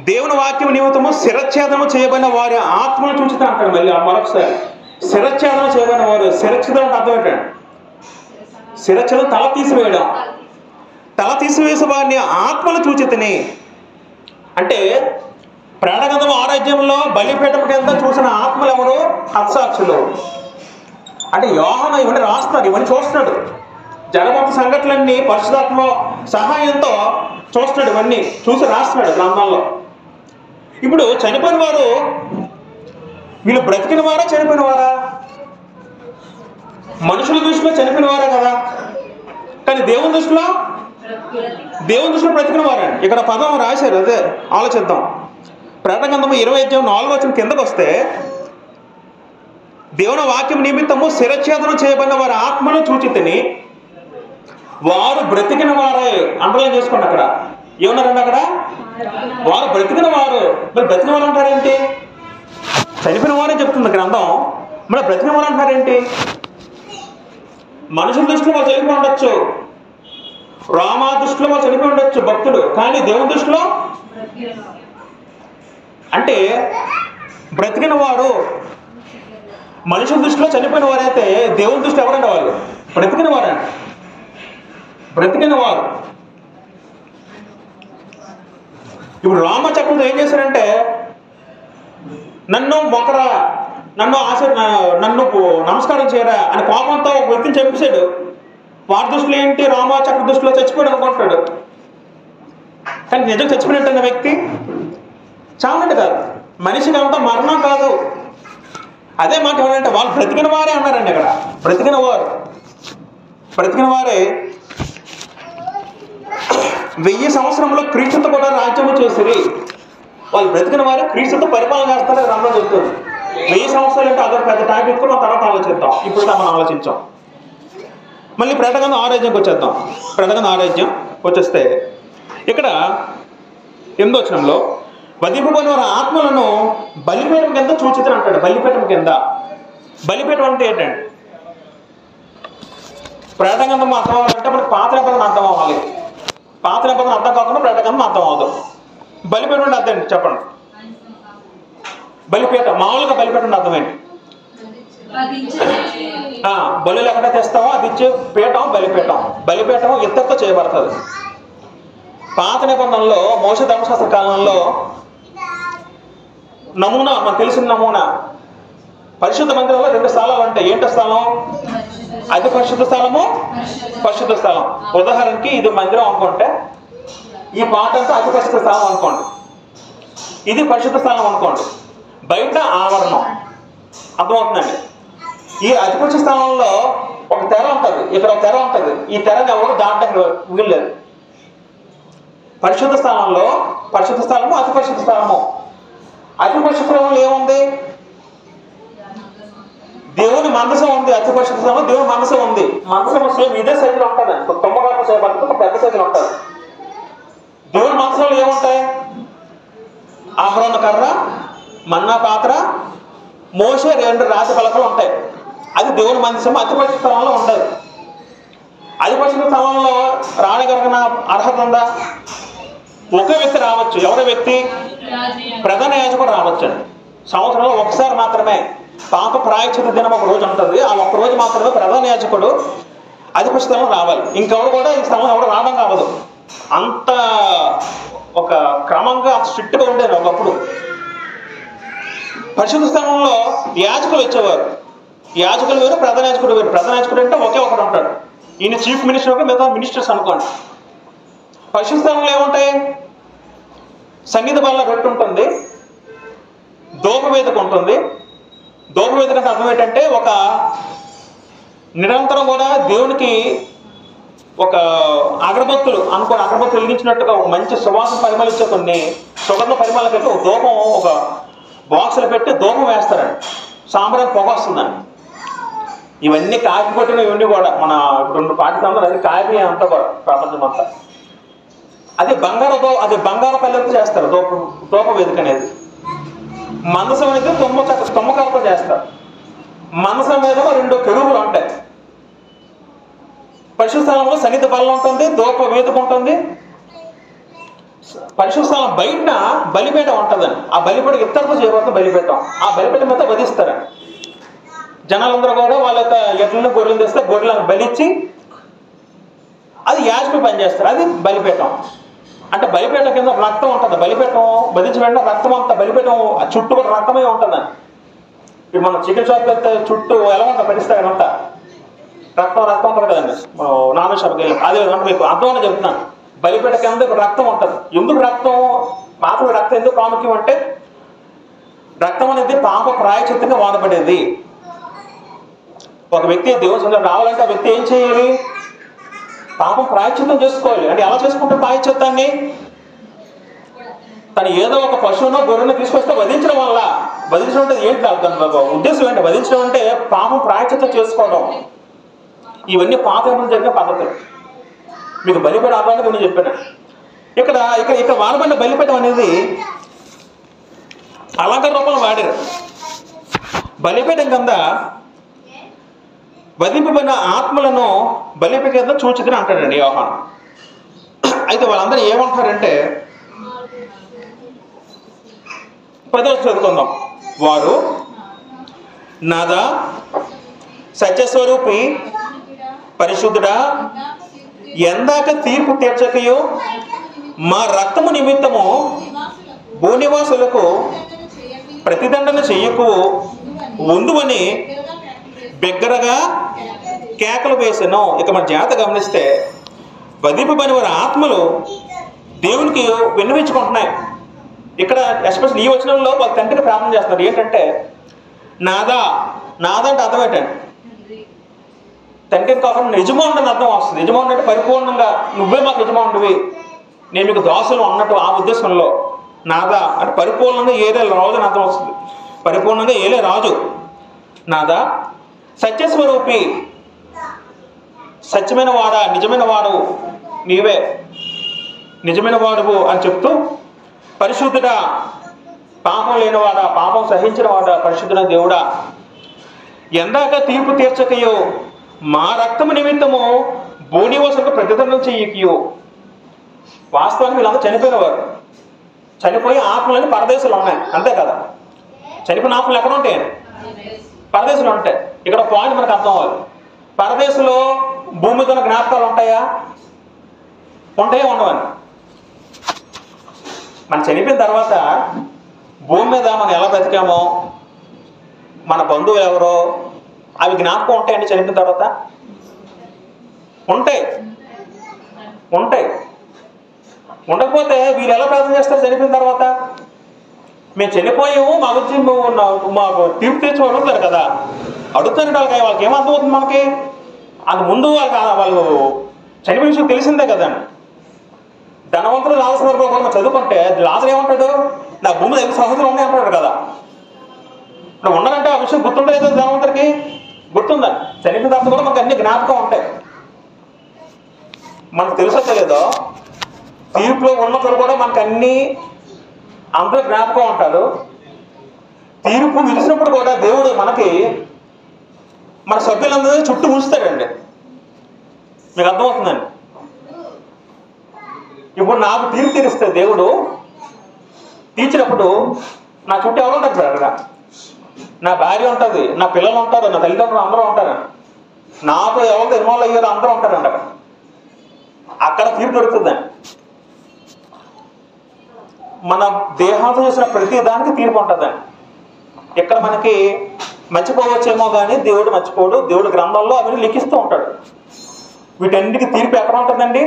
దేవుని వాక్యం నిమిత్తము శిరచ్ఛేదము చేయబడిన వారి ఆత్మను చూచితే అంటాడు. మళ్ళీ మరొకసారి శిరచ్ఛేదం చేయబడిన వారు, శిరచ్ఛేదం అంటే అర్థం ఏంటండి? శిరచ్ఛేదం తల తీసివేయడం, తల తీసివేసే వారిని ఆత్మను చూచితిని. అంటే ప్రేడగంధం ఆరాధ్యంలో బలిపీఠం కింద చూసిన ఆత్మలు ఎవరు? హత్సాక్షులు. అంటే యోహాను ఇవన్నీ రాస్తున్నాడు, ఇవన్నీ చూస్తున్నాడు, జరగబోతున్న సంఘటనలన్నీ పరిశుద్ధాత్మ సహాయంతో చూస్తున్నాడు, ఇవన్నీ చూసి రాస్తున్నాడు గ్రంథంలో. ఇప్పుడు చనిపోయిన వారు వీళ్ళు బ్రతికిన వారా చనిపోయిన వారా? మనుషుల దృష్టిలో చనిపోయిన వారా కదా, కానీ దేవుని దృష్టిలో బ్రతికిన వారండి. ఇక్కడ పదం రాశారు, అదే ఆలోచిద్దాం. ప్రకటన 20:4 కిందకు వస్తే, దేవుని వాక్యం నిమిత్తము శిరచ్ఛేదనం చేయబడిన వారి ఆత్మను చూచితిని, వారు బ్రతికిన వారే. అండర్లైన్ చేసుకోండి, అక్కడ ఏమన్నారండి? అక్కడ వారు బ్రతికిన వారు. మరి బ్రతికిన వారు అంటారేంటి? చనిపోయిన వారే చెప్తుంది గ్రంథం, మరి బ్రతికిన వారు అంటారేంటి? మనుషుల దృష్టిలో వాళ్ళు చనిపోయి ఉండొచ్చు, రామా దృష్టిలో వాళ్ళు చనిపోయి ఉండొచ్చు భక్తుడు, కానీ దేవుని దృష్టిలో అంటే బ్రతికిన వారు. మనుషుల దృష్టిలో చనిపోయిన వారైతే దేవుని దృష్టి ఎవరంటే వాళ్ళు బ్రతికిన వారండి, బ్రతికిన వారు. ఇప్పుడు రామచక్రుడు ఏం చేశారంటే, నన్ను మొక్కరా, నన్ను నమస్కారం చేయరా అని కోపంతో ఒక వ్యక్తిని చంపేశాడు. వారి దృష్టిలో ఏంటి? రామచక్ర దృష్టిలో చచ్చిపోయాడు అనుకుంటున్నాడు, కానీ నిజం చచ్చిపోయినట్టు వ్యక్తి చాలంటే కాదు, మనిషికి అంతా మరణం కాదు. అదే మాట ఏమంటే వాళ్ళు బ్రతికిన వారే అన్నారండి. అక్కడ బ్రతికిన వారే 1000 సంవత్సరంలో క్రీస్తుతో కూడా రాజ్యము చేసిరి. వాళ్ళు బ్రతికిన వారే క్రీస్తుతో పరిపాలన చేస్తారని గ్రంథం చెప్తుంది. 1000 సంవత్సరాలు అంటే అదొక పెద్ద టాపిక్, మనం తర్వాత ఆలోచిద్దాం, ఇప్పుడు మనం ఆలోచించాం. మళ్ళీ ప్రకటన 6 వచ్చేద్దాం. ప్రకటన 6 వచ్చేస్తే ఇక్కడ 8వ వచనంలో, వధింపబడిన వారి ఆత్మలను బలిపీఠం కింద చూచితిని అంటాడు. బలిపీఠం కింద, బలిపీఠం అంటే ఏంటండి? ప్రకటన అర్థం అవ్వాలంటే మనకి పాత నిబంధన అర్థం అవ్వాలి. పాత నిబంధన అర్థం కాకుండా ప్రకటన అర్థం అవ్వదు. బలిపీఠం అంటే అర్థం ఏంటి చెప్పండి? బలిపీఠం, మామూలుగా బలిపీఠం అర్థం ఏంటి? బలులు ఎక్కడ తెస్తామో అది ఇచ్చే పీఠం బలిపీఠం. బలిపీఠం ఇత్తడితో చేయబడుతుంది. పాత నిబంధనలో మోషే ధర్మశాస్త్ర కాలంలో నమూనా, మనకు తెలిసిన నమూనా, పరిశుద్ధ మందిరంలో 2 స్థలాలు ఉంటాయి. ఏంటో స్థలం? అది పరిశుద్ధ స్థలము, పరిశుద్ధ స్థలం. ఉదాహరణకి ఇది మందిరం అనుకుంటే, ఈ పాట అంతా అతి పరిశుద్ధ స్థలం అనుకోండి, ఇది పరిశుద్ధ స్థలం అనుకోండి. బయట ఆవరణం, అర్థమవుతుందండి. ఈ అతి పరిశుద్ధ స్థలంలో ఒక తెర ఉంటుంది, ఇక్కడ ఒక తెర ఉంటుంది. ఈ తెరని ఎవరు దాటడానికి వీల్లేదు. పరిశుద్ధ స్థలంలో పరిశుద్ధ స్థలము, అతి పరిశుద్ధ స్థలము. అతి పరిశుద్ధ స్థలంలో ఏముంది? దేవుని మందసం ఉంది. అతి పరిశుద్ధ స్థలంలో దేవుని మందసం ఉంది. మందసం సేమ్ ఇదే సైజులో ఉంటుంది, తొమ్మగారు చేయబడుతుంది, ఒక పెద్ద సైజులో ఉంటుంది. దేవుని మందసంలో ఏముంటాయి? ఆహ్రోన కర్ర, మన్నా పాత్ర, మోషే 2 రాతి పలకలు ఉంటాయి. అది దేవుని మందసం. అతి పరిశుద్ధ స్థలంలో ఉండదు. అతి పరిశుద్ధ స్థలంలో రాణిగలిగిన అర్హత ఉందా? ఒకే వ్యక్తి రావచ్చు. ఎవరి వ్యక్తి? ప్రధాన యాజకుడు రావచ్చు. సంవత్సరంలో ఒకసారి మాత్రమే పాప ప్రాయశ్చిత్త దినం ఒక రోజు ఉంటుంది. ఆ ఒక్క రోజు మాత్రమే ప్రధాన యాజకుడు అధిపతి స్థలం రావాలి. ఇంకెవరు కూడా ఈ స్థలం ఎవరు రావడం కావదు. అంత ఒక క్రమంగా స్ట్రిక్ట్గా ఉండేది ఒకప్పుడు. పరిశుద్ధ స్థలంలో యాజకులు వచ్చేవారు. యాజకులు వేరు, ప్రధాన యాజకుడు వేరు. ప్రధాన యాజకుడు అంటే ఒకే ఒకడు ఉంటాడు. ఈయన చీఫ్ మినిస్టర్ ఒక, మిగతా మినిస్టర్స్ అనుకోండి. పరిశుద్ధ స్థలంలో ఏముంటాయి? సంగీత బల్ల రొట్టె ఉంటుంది, ధూపవేదిక ఉంటుంది. ధూపవేదిక అంటే అర్థం ఏంటంటే ఒక నిరంతరం కూడా దేవునికి ఒక అగరబత్తులు అనుకోని అగరబత్తులు వెలిగించినట్టుగా ఒక మంచి సువాసన పరిమళించే కొన్ని సుగంధ పరిమళాలు పెట్టి ఒక ధూపం ఒక బాక్సులు పెట్టి ధూపం వేస్తారండి. సాంబ్రాన్ని పొగ వస్తుందండి. ఇవన్నీ కాపీ కొట్టిన ఇవన్నీ కూడా మన రెండు పాఠశాలలో అది కాపీ అంతా కూడా ప్రపంచం అంతా. అది బంగారు పల్లెలతో చేస్తారు ధూప వేదిక అనేది. మందసం అనేది తుమ్మకాలతో చేస్తారు. మందసం మీద 2 కెరూబులు ఉంటాయి. పరిశుద్ధ స్థలంలో సన్నిధ బల్ల ఉంటుంది, ధూప వేదిక ఉంటుంది. పరిశుద్ధ స్థలం బయట బలిపీఠం ఉంటుందండి. ఆ బలిపీఠం ఇత్తడితో చేయబోతుంది బలిపీఠం. ఆ బలిపీఠం మీద వధిస్తారండి. జనాలందరూ కూడా వాళ్ళ యొక్క ఎడ్లను గొర్రెలు తెస్తే గొర్రెలను బలిచ్చి అది యాజకులు పనిచేస్తారు. అది బలిపీఠం. అంటే బలిపీఠం కింద రక్తం ఉంటుంది. బలిపీఠం వధించి వెంటనే రక్తం అంతా బలిపీఠం చుట్టూ కూడా రక్తమే ఉంటుందండి. ఇప్పుడు మనం చికెన్ షాప్ అయితే చుట్టూ ఎలా ఉంటుంది పరిస్థితి అంతా రక్తం ఉంటుంది కదండి. నాన్ వెజ్ షాప్కి వెళ్ళి అదే అంటే మీకు అర్థమని చెప్తున్నాను. బలిపీఠ కింద రక్తం ఉంటుంది. ఎందుకు రక్తం? పాప రక్తం ఎందుకు ప్రాముఖ్యం అంటే రక్తం అనేది పాప ప్రాయశ్చిత్తంగా వాడబడేది. ఒక వ్యక్తి దేవుని సన్నిధిలో రావాలంటే ఆ వ్యక్తి ఏం చేయాలి? పాపం ప్రాయశ్చిత్తం చేసుకోవాలి. అంటే ఎలా చేసుకుంటారు ప్రాయశ్చిత్తాన్ని? తను ఏదో ఒక పశువునో గొర్రెను తీసుకొస్తే వధించడం వల్ల, వధించడం అంటే ఏంటి ఉద్దేశం ఏంటి? వధించడం అంటే పాపం ప్రాయశ్చిత్తం చేసుకోవడం. ఇవన్నీ పాత జరిగే పద్ధతులు. మీకు బలిపీఠ ఆధారాన్ని కొన్ని చెప్పాను. ఇక్కడ వాడబడిన బలిపీఠం అనేది అలంకార రూపంలో వాడారు. బలిపీఠం కింద వధింపబడిన ఆత్మలను బలిపీఠం కింద చూచిదని అంటాడండి యోహాను. అయితే వాళ్ళందరూ ఏమంటారంటే 10వ చదువుకుందాం. వారు నాదా సత్యస్వరూపి పరిశుద్ధుడా, ఎందాక తీర్పు తీర్చకయో మా రక్తము నిమిత్తము భూనివాసులకు ప్రతిదండన చెయ్యకు ఉందువని బిగ్గరగా కేకలు వేసాను. ఇక మన జాగ్రత్త గమనిస్తే వధింపబడిన వారి ఆత్మలు దేవునికి విన్నవించుకుంటున్నాయి. ఇక్కడ ఎస్పెషల్ ఈ వచనంలో వాళ్ళ తండ్రికి ప్రార్థన చేస్తున్నారు. ఏంటంటే నాదా అంటే అర్థం ఏంటండి? తండ్రికి కాకుండా యజమానుడు అర్థం వస్తుంది. యజమానుడు అంటే పరిపూర్ణంగా నువ్వే మాకు యజమానుడివి, నేను మీకు దాసులు అన్నట్టు ఆ ఉద్దేశంలో నాదా అంటే పరిపూర్ణంగా ఏలే రాజు అని అర్థం వస్తుంది. పరిపూర్ణంగా ఏలే రాజు నాదా. సత్యస్వరూపి సత్యమైన వాడా, నిజమైన వాడు నీవే, నిజమైన వాడువు అని చెప్తూ పరిశుద్ధుడా, పాపం లేనివాడా, పాపం సహించిన వాడా, పరిశుద్ధుడ దేవుడా, ఎందాక తీర్పు తీర్చకయో మా రక్తము నిమిత్తము భూనివాసులకు ప్రతిదండం చెయ్యకయో. వాస్తవానికి వీళ్ళంతా చనిపోయినవారు. చనిపోయి ఆత్మలని పరదేశాలు ఉన్నాయి, అంతే కదా. చనిపోయిన ఆత్మలు ఎక్కడ ఉంటాయండి? పరదేశంలో ఉంటాయి. ఇక్కడ పాయింట్ మనకు అర్థం అవ్వాలి. పరదేశంలో భూమితో జ్ఞాపకాలు ఉంటాయా? ఉండవని. మనం చనిపోయిన తర్వాత భూమి మీద మనం ఎలా బ్రతికామో, మన బంధువులు ఎవరో, అవి జ్ఞాపకం ఉంటాయండి చనిపోయిన తర్వాత? ఉంటాయి. ఉండకపోతే వీళ్ళు ఎలా ప్రార్థన చేస్తారు చనిపోయిన తర్వాత? మేము చనిపోయాము, మా గురించి మాకు తీర్పు తెచ్చి అడుగుతారు కదా. అడుగుతారు వాళ్ళకి ఏం అర్థమవుతుంది మనకి? అది ముందు వాళ్ళు చనిపోయిన విషయం తెలిసిందే కదండి. ధనవంతుడు లాజరు వరకు మనం చదువుకుంటే లాజరు ఏమంటాడు? నా భూమి దగ్గర సహోదరులు ఉన్నాయి అంటాడు కదా. ఇప్పుడు ఉన్నారంటే ఆ విషయం గుర్తుండలేదు ధనవంతుడికి. గుర్తుందండి. చనిపోయిన తర్వాత కూడా మనకు అన్ని జ్ఞాపకం ఉంటాయి. మనకు తెలుసో తెలియదో తీర్పులో ఉన్నప్పుడు కూడా మనకు అన్ని అందరూ జ్ఞాపకం ఉంటారు. తీర్పు విడిచినప్పుడు కూడా దేవుడు మనకి మన సభ్యులందరినీ చుట్టూ ఉంచుతాడండి. మీకు అర్థమవుతుందండి. ఇప్పుడు నాకు తీర్పు తీరిస్తే దేవుడు తీర్చినప్పుడు నా చుట్టూ ఎవరు ఉంటారు సార్? అక్కడ నా భార్య ఉంటుంది, నా పిల్లలు ఉంటారు, నా తల్లిదండ్రులు అందరూ ఉంటారు, నాతో ఎవరితో ఇన్వాల్వ్ అయ్యారో అందరూ ఉంటారండి. అక్కడ తీర్పు దొరుకుతుందండి. మన దేహాంతో చేసిన ప్రతి దానికి తీర్పు ఉంటుందండి. ఇక్కడ మనకి మర్చిపోవచ్చేమో కానీ దేవుడు మర్చిపోడు. దేవుడు గ్రంథంలో అవన్నీ లిఖిస్తూ ఉంటాడు. వీటన్నిటికీ తీర్పు ఎక్కడ ఉంటుందండి?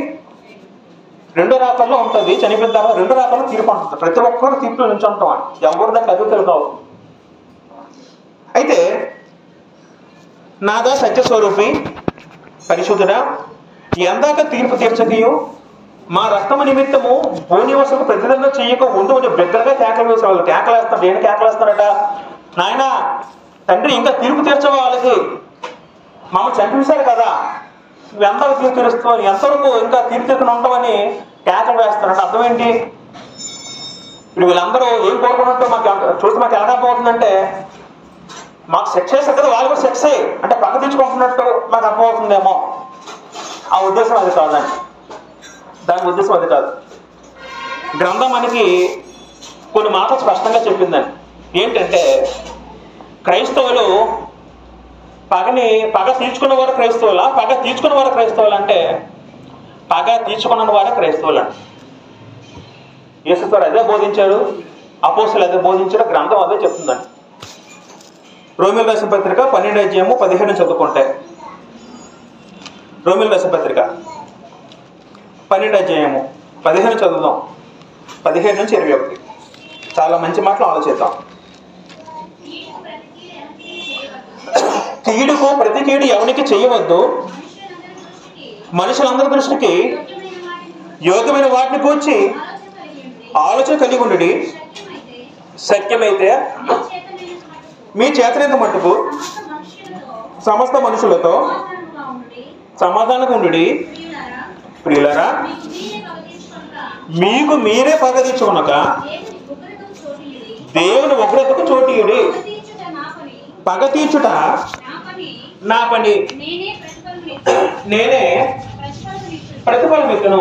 రెండో రాత్రుల్లో ఉంటుంది. చనిపోయిన తర్వాత రెండో రాత్రుల్లో తీర్పు ఉంటుంది. ప్రతి ఒక్కరు తీర్పులో నుంచి ఉంటాం. ఎవరు దానికి అధికారులు కావు. అయితే నాదా సత్యస్వరూపి పరిశుద్ధుడా, ఎందాక తీర్పు తీర్చకయు మా రక్తము నిమిత్తము భూనివాసులకు ప్రతిదండ చేయక ఉండు అని బిగ్గరగా కేకలు వేసేవాళ్ళు. కేకలేస్తాడు. ఏం కేకలేస్తాడట? నాయన తండ్రి, ఇంకా తీర్పు తీర్చవా? వాళ్ళకి మమ్మల్ని చంపేశారు కదా, నువ్వు ఎంతకు తీర్పు తీరుస్తావు, ఎంతవరకు ఇంకా తీర్పు తీర్చుకుని ఉంటామని కేకలు వేస్తాడంటే అర్థం ఏంటి? ఇప్పుడు వీళ్ళందరూ ఏం కోరుకున్నట్టు మాకు చూస్తే మాకు ఎలా అర్థమవుతుందంటే, మాకు శిక్ష వేస్తారు కదా, వాళ్ళు కూడా శిక్ష అంటే పక్క తెచ్చుకుంటున్నట్టు మాకు అర్థమవుతుందేమో. ఆ ఉద్దేశం అది కాదండి. దాని ఉద్దేశం అది కాదు. గ్రంథం మనకి కొన్ని మాటలు స్పష్టంగా చెప్పిందండి. ఏంటంటే, క్రైస్తవులు పగ తీర్చుకున్న వారు క్రైస్తవులా, పగ తీర్చుకున్న వారు క్రైస్తవులు అంటే పగ తీర్చుకున్న వారే క్రైస్తవులు అండి. యేసు వారు అదే బోధించారు, అపోస్తలులు అదే బోధించారు, గ్రంథం అదే చెప్తుందండి. రోమీయుల రాసిన పత్రిక 12:15 చదువుకుంటే, రోమీయుల రాసిన పత్రిక 12:15 చదువుదాం. 15 నుంచి 21 చాలా మంచి మాటలు ఆలోచిద్దాం. కీడుకు ప్రతి కీడు ఎవరికి చేయవద్దు, మనుషులందరి దృష్టికి యోగ్యమైన వాటిని కూర్చి ఆలోచన కలిగి ఉండి, సత్యమైతే మీ చేతనైన మట్టుకు సమస్త మనుషులతో సమాధానంగా ఉండి, ప్రియులారా మీకు మీరే పగ తీర్చుకొనక దేవుని ఉగ్రతకు చోటీయుడి. పగ తీర్చుట నా పని, నేనే ప్రతిఫలం ఇస్తును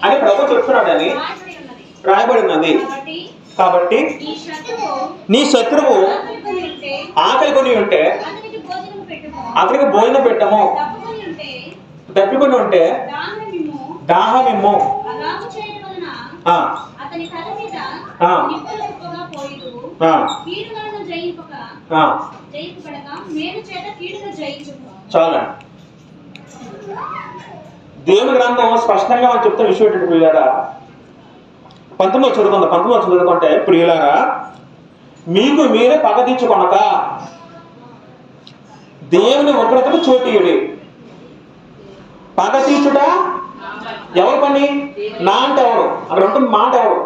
అని ప్రభు చెప్తున్నాడని రాయబడి ఉన్నది. కాబట్టి నీ శత్రువు ఆకలి కొని ఉంటే అతనికి భోజనం పెట్టము, తప్పికొని ఉంటే దాహమిమ్ము. చాలా దేవుని గ్రంథం స్పష్టంగా మనం చెప్తున్న విషయం ఏంటంటే, ప్రియులారా 19 చదువుకుంటే, ప్రియులారా మీకు మీరే పగ తీర్చుకొనక దేవుని ఉగ్రతకు చోటీయుడి. పగ తీర్చుట ఎవరి పని? నా అంటే ఎవరు? అక్కడ ఉంటుంది మాట ఎవరు?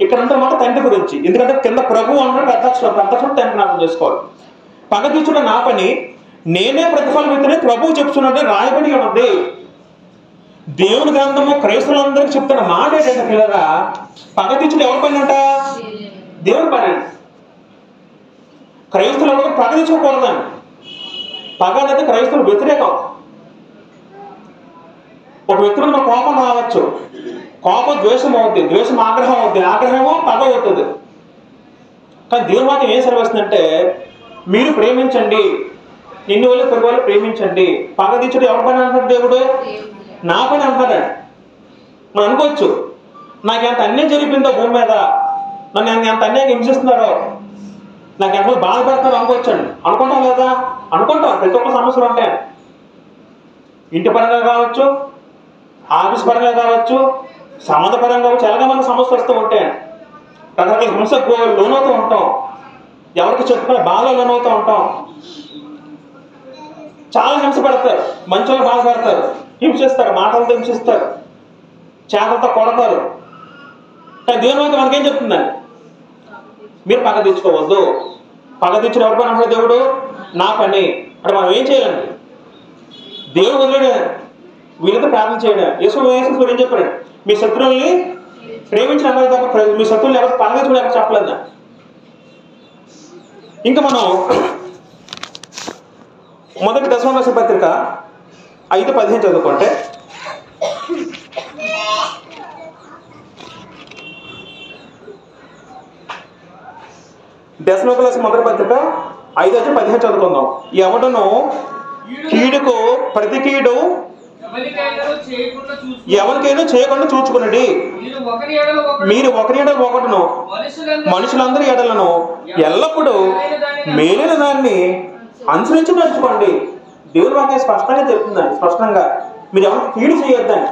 ఇక్కడ ఉంటుంది మాట తండ్రి గురించి. ఎందుకంటే కింద ప్రభు అంటే ప్రత్యక్షం తండ్రి అర్థం చేసుకోవాలి. పగ తీర్చుట నా పని, నేనే ప్రతిఫలం ఇతనే ప్రభువు చెప్తున్నట్టే రాయబడి ఉన్నది. దేవుని గ్రంథము క్రైస్తవులందరికీ చెప్తున్న మాట ఏంటంటే, పిల్లరా పగ తీర్చుట ఎవరి పని అంట? దేవుని పని. క్రైస్తవులు ఎవరు పగ తీర్చుకోకూడదండి. పగ అనేది క్రైస్తవులు వ్యతిరేకం. ఒక వ్యక్తి మీద కోపం రావచ్చు, కోపం ద్వేషం అవుతుంది, ద్వేషం ఆగ్రహం అవుతుంది, ఆగ్రహమో పగ అవుతుంది. కానీ దేవుని వాక్యం ఏం సెలవిస్తుందంటే, మీరు ప్రేమించండి, నిన్ను వాళ్ళు పొరుగు వాళ్ళు ప్రేమించండి. పగ తీర్చుడు ఎవరి పని అంటాడు? దేవుడు నా పని అంటాడు. మనం అనుకోవచ్చు, నాకు ఎంత అన్యాయం జరిగిందో భూమి మీద, నన్ను ఎంత అన్యాయం హింసిస్తున్నారో, నాకు ఎంత బాధపడతారో అనుకోవచ్చండి. అనుకుంటాం లేదా? అనుకుంటాం. ప్రతి ఒక్క సమస్యలు ఉంటాయి. ఇంటి పరంగా కావచ్చు, ఆఫీస్ పరంగా కావచ్చు, సంబంధ పరంగా కావచ్చు, ఎలాగ మనకు సమస్యలు వస్తూ ఉంటాయి. రకరకాల హింసకు లోనవుతూ ఉంటాం, ఎవరికి చెప్పుకునే బాధలో లోనవుతూ ఉంటాం. చాలా హింస పెడతారు, మంచోళ్ళు బాధపడతారు, హింసిస్తారు, మాటలతో హింసిస్తారు, చేతలతో కొడతారు. కానీ దేవుని వాక్యం మనకేం చెప్తుందండి? మీరు పగ తెచ్చుకోవద్దు. పగ తెచ్చిన ఎవరి పని అంటాడు దేవుడు? నా పని. అంటే మనం ఏం చేయాలండి? దేవుడు వదిలేడు, వీళ్ళతో ప్రార్థన చేయడం. యేసు ఏం చెప్పాడు? మీ శత్రువుల్ని ప్రేమించిన తప్ప మీ శత్రువులు ఎవరు పగ తెచ్చుకుని ఎవరు చెప్పలేదు. ఇంకా మనం మొదటి దశమ రాసిన పత్రిక 5:15 చదువుకుంటే, దశలోకి రాసిన మొదటి పత్రిక 5:15 చదువుకుందాం. ఎవడును కీడుకు ప్రతి కీడు ఎవరికైనా చేయకుండా చూచుకునండి. మీరు ఒకరి ఎడల ఒకడును మనుషులందరి ఎడలను ఎల్లప్పుడూ మేలైన దాన్ని అనుసరించి నడుచుకోండి. దేవుని వాక్యం స్పష్టంగా చెప్తుందండి. స్పష్టంగా మీరు ఎవరికి కీడు చేయొద్దండి.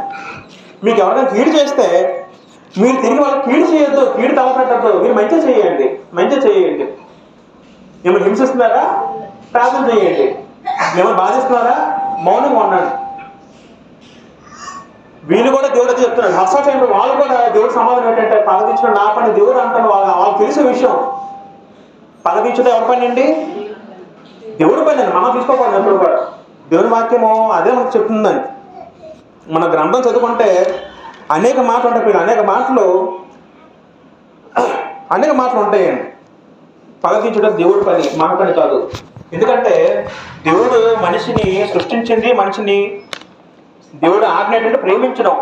మీకు ఎవరికైనా కీడు చేస్తే మీరు తిరిగి వాళ్ళకి కీడు చేయొద్దు, కీడు తలపెట్టద్దు. మీరు మంచిగా చేయండి, మంచిగా చేయండి. మిమ్మల్ని హింసిస్తున్నారా? ప్రార్థన చేయండి. మిమ్మల్ని బాధిస్తున్నారా? మౌనంగా ఉండండి. వీళ్ళు కూడా దేవుడు అయితే చెప్తున్నాడు. హర్ష టైంలో వాళ్ళు కూడా దేవుడు సమాధానం ఏంటంటే పగదించడం నా పని. దేవుడు అంటాడు వాళ్ళకి తెలిసే విషయం. పగదించడం ఎవరి పని అండి? దేవుడి పని అండి. మనం తీసుకోకూడదు ఎప్పుడు కూడా. దేవుని వాక్యము అదే మనకు చెప్తుందండి. మన గ్రంథం చదువుకుంటే అనేక మాటలు ఉంటాయి. మీరు అనేక మాటలు ఉంటాయండి. పగదించడం దేవుడి పని, మన పని కాదు. ఎందుకంటే దేవుడు మనిషిని సృష్టించింది, మనిషిని దేవుడు ఆజ్ఞ ఏంటంటే ప్రేమించడం,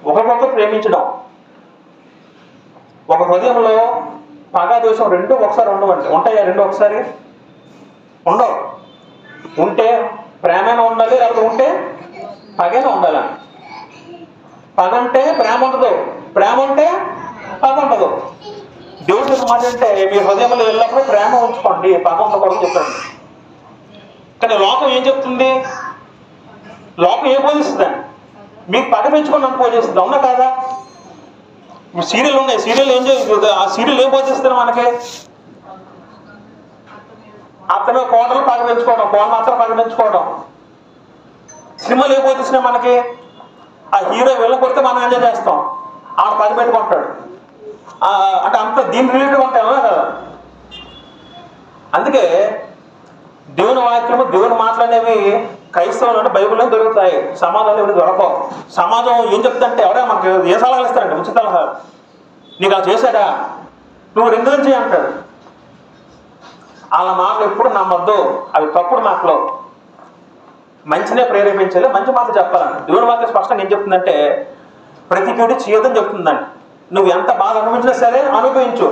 ఒకరికొకరు ప్రేమించడం. ఒక హృదయంలో పగ దోషం రెండు ఒకసారి ఉండవండి. ఉంటాయా రెండు ఒకసారి? ఉండవు. ఉంటే ప్రేమైనా ఉండాలి, లేకపోతే ఉంటే పగైనా ఉండాలి. పగ ఉంటే ప్రేమ ఉండదు, ప్రేమ ఉంటే పగ ఉండదు. దేవుడు చెప్పిన మాట అంటే మీ హృదయంలో ఎల్లప్పుడూ ప్రేమ ఉంచుకోండి, పగ ఉండకూడదు చెప్పండి. కానీ లోకం ఏం చెప్తుంది? లోకం ఏం బోధిస్తుందండి? మీకు పగ పెంచుకొని అని బోధిస్తుంది. అవునా కాదా? సీరియల్ ఉన్నాయి, సీరియల్ ఏం చేస్తుంది? ఆ సీరియల్ ఏం బోధిస్తుంది మనకి? అతను కోటలు పగ పెంచుకోవడం, కోట మాత్రం పగ పెంచుకోవడం. సినిమాలు ఏం బోధిస్తున్నాయి మనకి? ఆ హీరో వెళ్ళ కొడితే మనం ఎంజాయ్ చేస్తాం, ఆడ పగ పెట్టుకుంటాడు. అంటే అంత దీని రిలేటెడ్ ఉంటాయి కదా. అందుకే దేవుని వాక్యము, దేవుని మాటలనేవి క్రైస్తవులు బైబిల్లో దొరుకుతాయి. సమాజంలో ఎవరు దొరకవు. సమాజం ఏం చెప్తుందంటే ఎవరైనా మనకి ఏ సలహాలు ఇస్తారండి? ఉచిత సలహాలు. నీకు అలా చేశాడా, నువ్వు రెండు చేయి అంటాడు. వాళ్ళ మాటలు ఎప్పుడు నమ్మద్దు, అవి తప్పుడు మాటలు. మంచినే ప్రేరేపించాలి, మంచి మాటలు చెప్పాలండి. దేవుని వాక్యం స్పష్టంగా ఏం చెప్తుందంటే ప్రతి కీడు చేయదని చెప్తుందండి. నువ్వు ఎంత బాధ అనుభవించినా సరే అనుభవించు.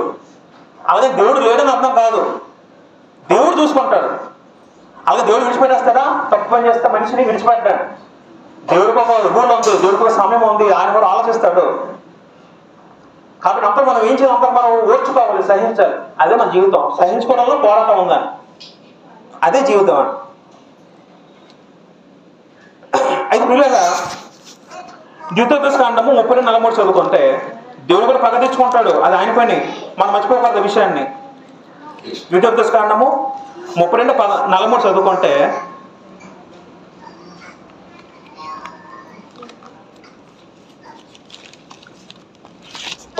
అలాగే దేవుడు లేడని అర్థం కాదు. దేవుడు చూసుకుంటాడు. అలాగే దేవుడు విడిచిపెట్టేస్తాడా? తప్పు పని చేస్తే మనిషిని విడిచిపెట్టాడు. దేవుడికి ఒక రూల్ ఉంది, దేవుడికి ఒక సమయం ఉంది, ఆయన కూడా ఆలోచిస్తాడు. కాబట్టి అంతా మనం ఏం చేయాలి? అంతా మనం ఓర్చుకోవాలి, సహించాలి. అదే మన జీవితం. సహించుకోవడంలో పోరాటం ఉందని, అదే జీవితం అని. అయితే పిల్లగా ద్వితీయోపదేశకాండము 30-43 చదువుకుంటే దేవుడు కూడా పగ తెచ్చుకుంటాడు. అది ఆయన పని, మనం మర్చిపోకూడదు విషయాన్ని. ద్వితీయోపదేశకాండము 32-43 చదువుకుంటే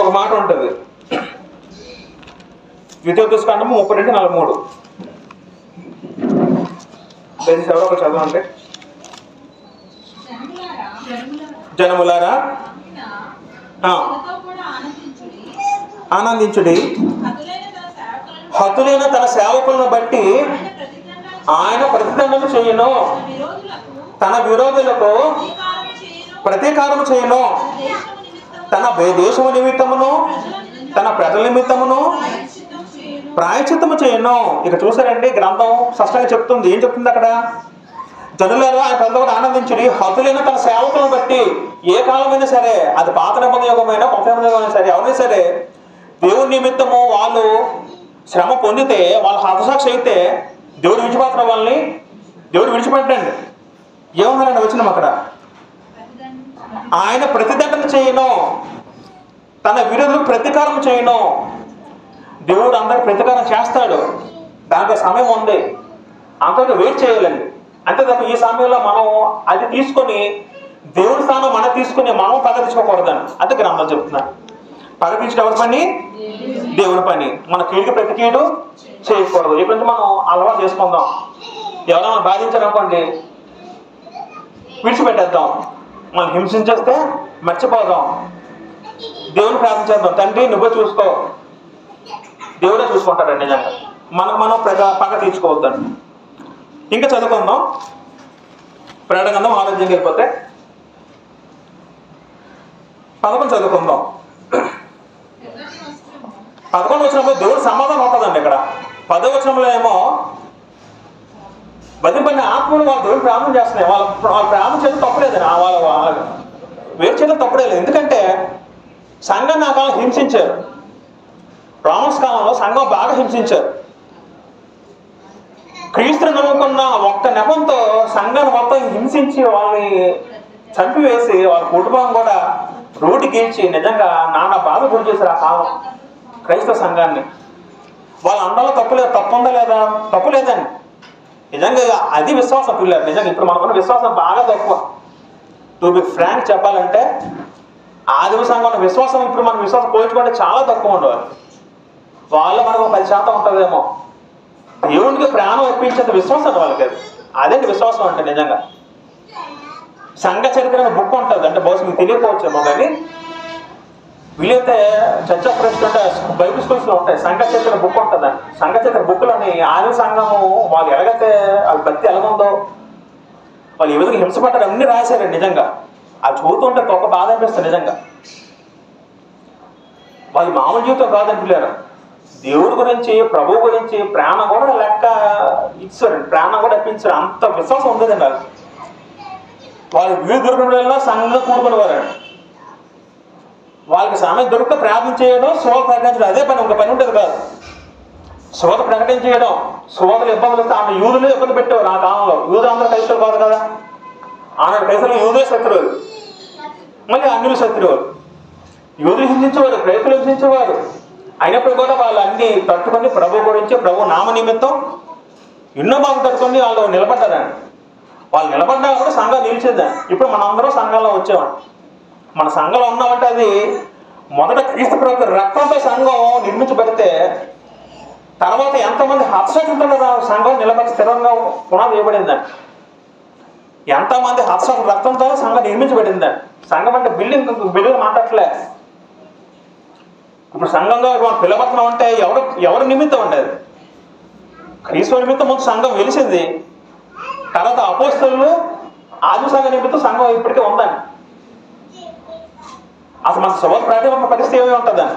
ఒక మాట ఉంటుంది. ద్వితీయోపదేశకాండము 32-43 దయచేసి ఎవరో ఒకరు చదవండి. జనములారా ఆనందించుడి, హతులైన తన సేవకులను బట్టి ఆయన ప్రతిదండన చేయను, తన విరోధులకు ప్రతీకారము చేయను, తన దేశము నిమిత్తమును తన ప్రజల నిమిత్తమును ప్రాయశ్చిత్తము చేయను. ఇక చూసారండి, గ్రంథం స్పష్టంగా చెప్తుంది. ఏం చెప్తుంది అక్కడ? జనులారా ఆయన ప్రజలు ఆనందించుడి, హతులైన తన సేవకులను బట్టి. ఏ కాలమైనా సరే, అది పాత నిబంధన యుగమైనా కొత్త నిబంధన యుగమైనా సరే, ఎవరైనా సరే దేవుని నిమిత్తము వాళ్ళు శ్రమ పొందితే, వాళ్ళ హతసాక్షి అయితే దేవుడు విడిచిపోతున్న వాళ్ళని దేవుడు విడిచిపెట్టండి. ఏమన్నారండి వచ్చినాం అక్కడ? ఆయన ప్రతిదండన చేయను, తన విరోధులకు ప్రతీకారం చేయను. దేవుడు అందరికి ప్రతీకారం చేస్తాడు. దాంట్లో సమయం ఉంది, అంతగా వెయిట్ చేయాలండి. అంతే తప్ప ఈ సమయంలో మనం అది తీసుకొని దేవుడి స్థానం మనం తీసుకుని మనం పగ తీసుకోకూడదని అంతే గ్రంథం చెప్తున్నాను. పగ తీర్చడం ఎవరి పని? దేవుడి పని. మన కీడుకి ప్రతి కీడు చేయకూడదు. ఇప్పటి నుంచి మనం అలవాటు చేసుకుందాం. ఎవరైనా బాధించారనుకోండి, విడిచిపెట్టేద్దాం. మనం హింసించేస్తే మర్చిపోదాం. దేవుని ప్రార్థించేద్దాం, తండ్రి నువ్వే చూసుకో. దేవుడే చూసుకుంటాడండి నిజంగా. మనం పగ తీర్చుకోవద్దండి. ఇంకా చదువుకుందాం. ప్రకటన గ్రంథం ఆలోచనకి వెళ్ళిపోతే 11 చదువుకుందాం. 11 వచ్చినప్పుడు దేవుడు సమాధానం ఉంటుందండి ఇక్కడ. 10వ వచనంలో ఏమో బతిపడిన ఆత్మలు వాళ్ళ దేవుడు ప్రార్థన చేస్తున్నాయి. వాళ్ళ ప్రార్థన చేయడం తప్పులేదని, వాళ్ళ వేరు చేయడం తప్పుడే లేదు. ఎందుకంటే సంఘాన్ని ఆ కాలం హింసించారు. రామస్ కాలంలో సంఘం బాగా హింసించారు. క్రీస్తుని నమ్ముకున్న ఒక్క నెపంతో సంఘాన్ని మొత్తం హింసించి వాళ్ళని చంపివేసి వాళ్ళ కుటుంబం కూడా రోడ్డు గీల్చి నిజంగా నానా బాధ గురి చేశారు ఆ కాలం క్రైస్తవ సంఘాన్ని. వాళ్ళ అండలో తప్పులేదు. తప్పు ఉందా లేదా? తప్పు లేదండి. నిజంగా అది విశ్వాసం పిల్లలు. నిజంగా ఇప్పుడు మనకున్న విశ్వాసం బాగా తక్కువ. టు బి ఫ్రాంక్ చెప్పాలంటే ఆదిమ సంఘం విశ్వాసం ఇప్పుడు మనం విశ్వాసం పోల్చుకుంటే చాలా తక్కువ ఉండవాలి. వాళ్ళు మనకు 10% ఉంటుందేమో. దేవునికి ప్రాణం ఒప్పించేంత విశ్వాసం వాళ్ళకి. అదేంటి విశ్వాసం అంటే నిజంగా. సంఘ చరిత్ర బుక్ ఉంటుంది, అంటే బహుశా మీకు తెలియకపోవచ్చేమో కానీ వీలైతే చర్చ్ ఆఫ్ క్రైస్ట్ అంటే బైబిల్ స్కూల్స్లో ఉంటాయి. సంఘ చరిత్ర బుక్ ఉంటుంది. సంఘ చరిత్ర బుక్లోని ఆదిమ సంఘము వాళ్ళు ఎలాగైతే వాళ్ళ భక్తి ఎలాగుందో, వాళ్ళు ఏ విధంగా హింసపడ్డారు అన్నీ రాశారండి. నిజంగా అది చూస్తుంటే గొప్ప బాధ అనిపిస్తుంది. నిజంగా వాళ్ళు మామూలు జీవితం కాదనిపించారు. దేవుడి గురించి, ప్రభు గురించి ప్రాణం కూడా లెక్క ఇచ్చారు, ప్రాణం కూడా అర్పించారు. అంత విశ్వాసం ఉండేదండి వాళ్ళు. వాళ్ళు వీలు దొరకడం సంఘంగా కూడుకునేవారండి. వాళ్ళకి సమయం దొరికితే ప్రార్థన చేయడం, శోధ ప్రకటించడం, అదే పని. ఇంక పని ఉంటుంది కాదు. శోధ ప్రకటించేయడం, శోధలు ఇబ్బందులు వస్తే ఆమె యూదులే ఇబ్బంది పెట్టేవారు ఆ కాలంలో. యూదు అందరూ క్రైస్తవులు కాదు కదా. ఆనాడు క్రైస్తవులు యూదే శత్రువులు, మళ్ళీ అన్యులు శత్రువులు. యూదులు హింసించేవారు, క్రైస్తవులు హింసించేవారు. అయినప్పుడు కూడా వాళ్ళు అన్ని తట్టుకొని ప్రభు గురించి, ప్రభు నామ నిమిత్తం ఎన్నో బాగా తట్టుకొని వాళ్ళు నిలబడ్డారండి. వాళ్ళు నిలబడ్డా కూడా సంఘం నిలిచేద్దాం. ఇప్పుడు మనం అందరం సంఘంలో వచ్చామండి. మన సంఘంలో ఉన్నామంటే అది మొదట క్రీస్తు ప్రభు రక్తంతో సంఘం నిర్మించబడితే తర్వాత ఎంతమంది హత్సాక్షులతో సంఘం నిలబడి స్థిరంగా పునాది వేయబడిందండి. ఎంతమంది హత్సాక్షుల రక్తంతో సంఘం నిర్మించబడిందండి. సంఘం అంటే బిల్డింగ్ మాట్లాడలే. ఇప్పుడు సంఘంగా మనం పిలవడుతున్నాం అంటే ఎవరు నిమిత్తం ఉండేది? క్రీస్తు నిమిత్తం ముందు సంఘం వెలిసింది. తర్వాత అపోస్తలులు ఆదిమ సంఘ నిమిత్తం సంఘం ఇప్పటికే ఉందండి. అసలు మన శుభ ప్రకటన పరిస్థితి ఏమి ఉంటుందండి?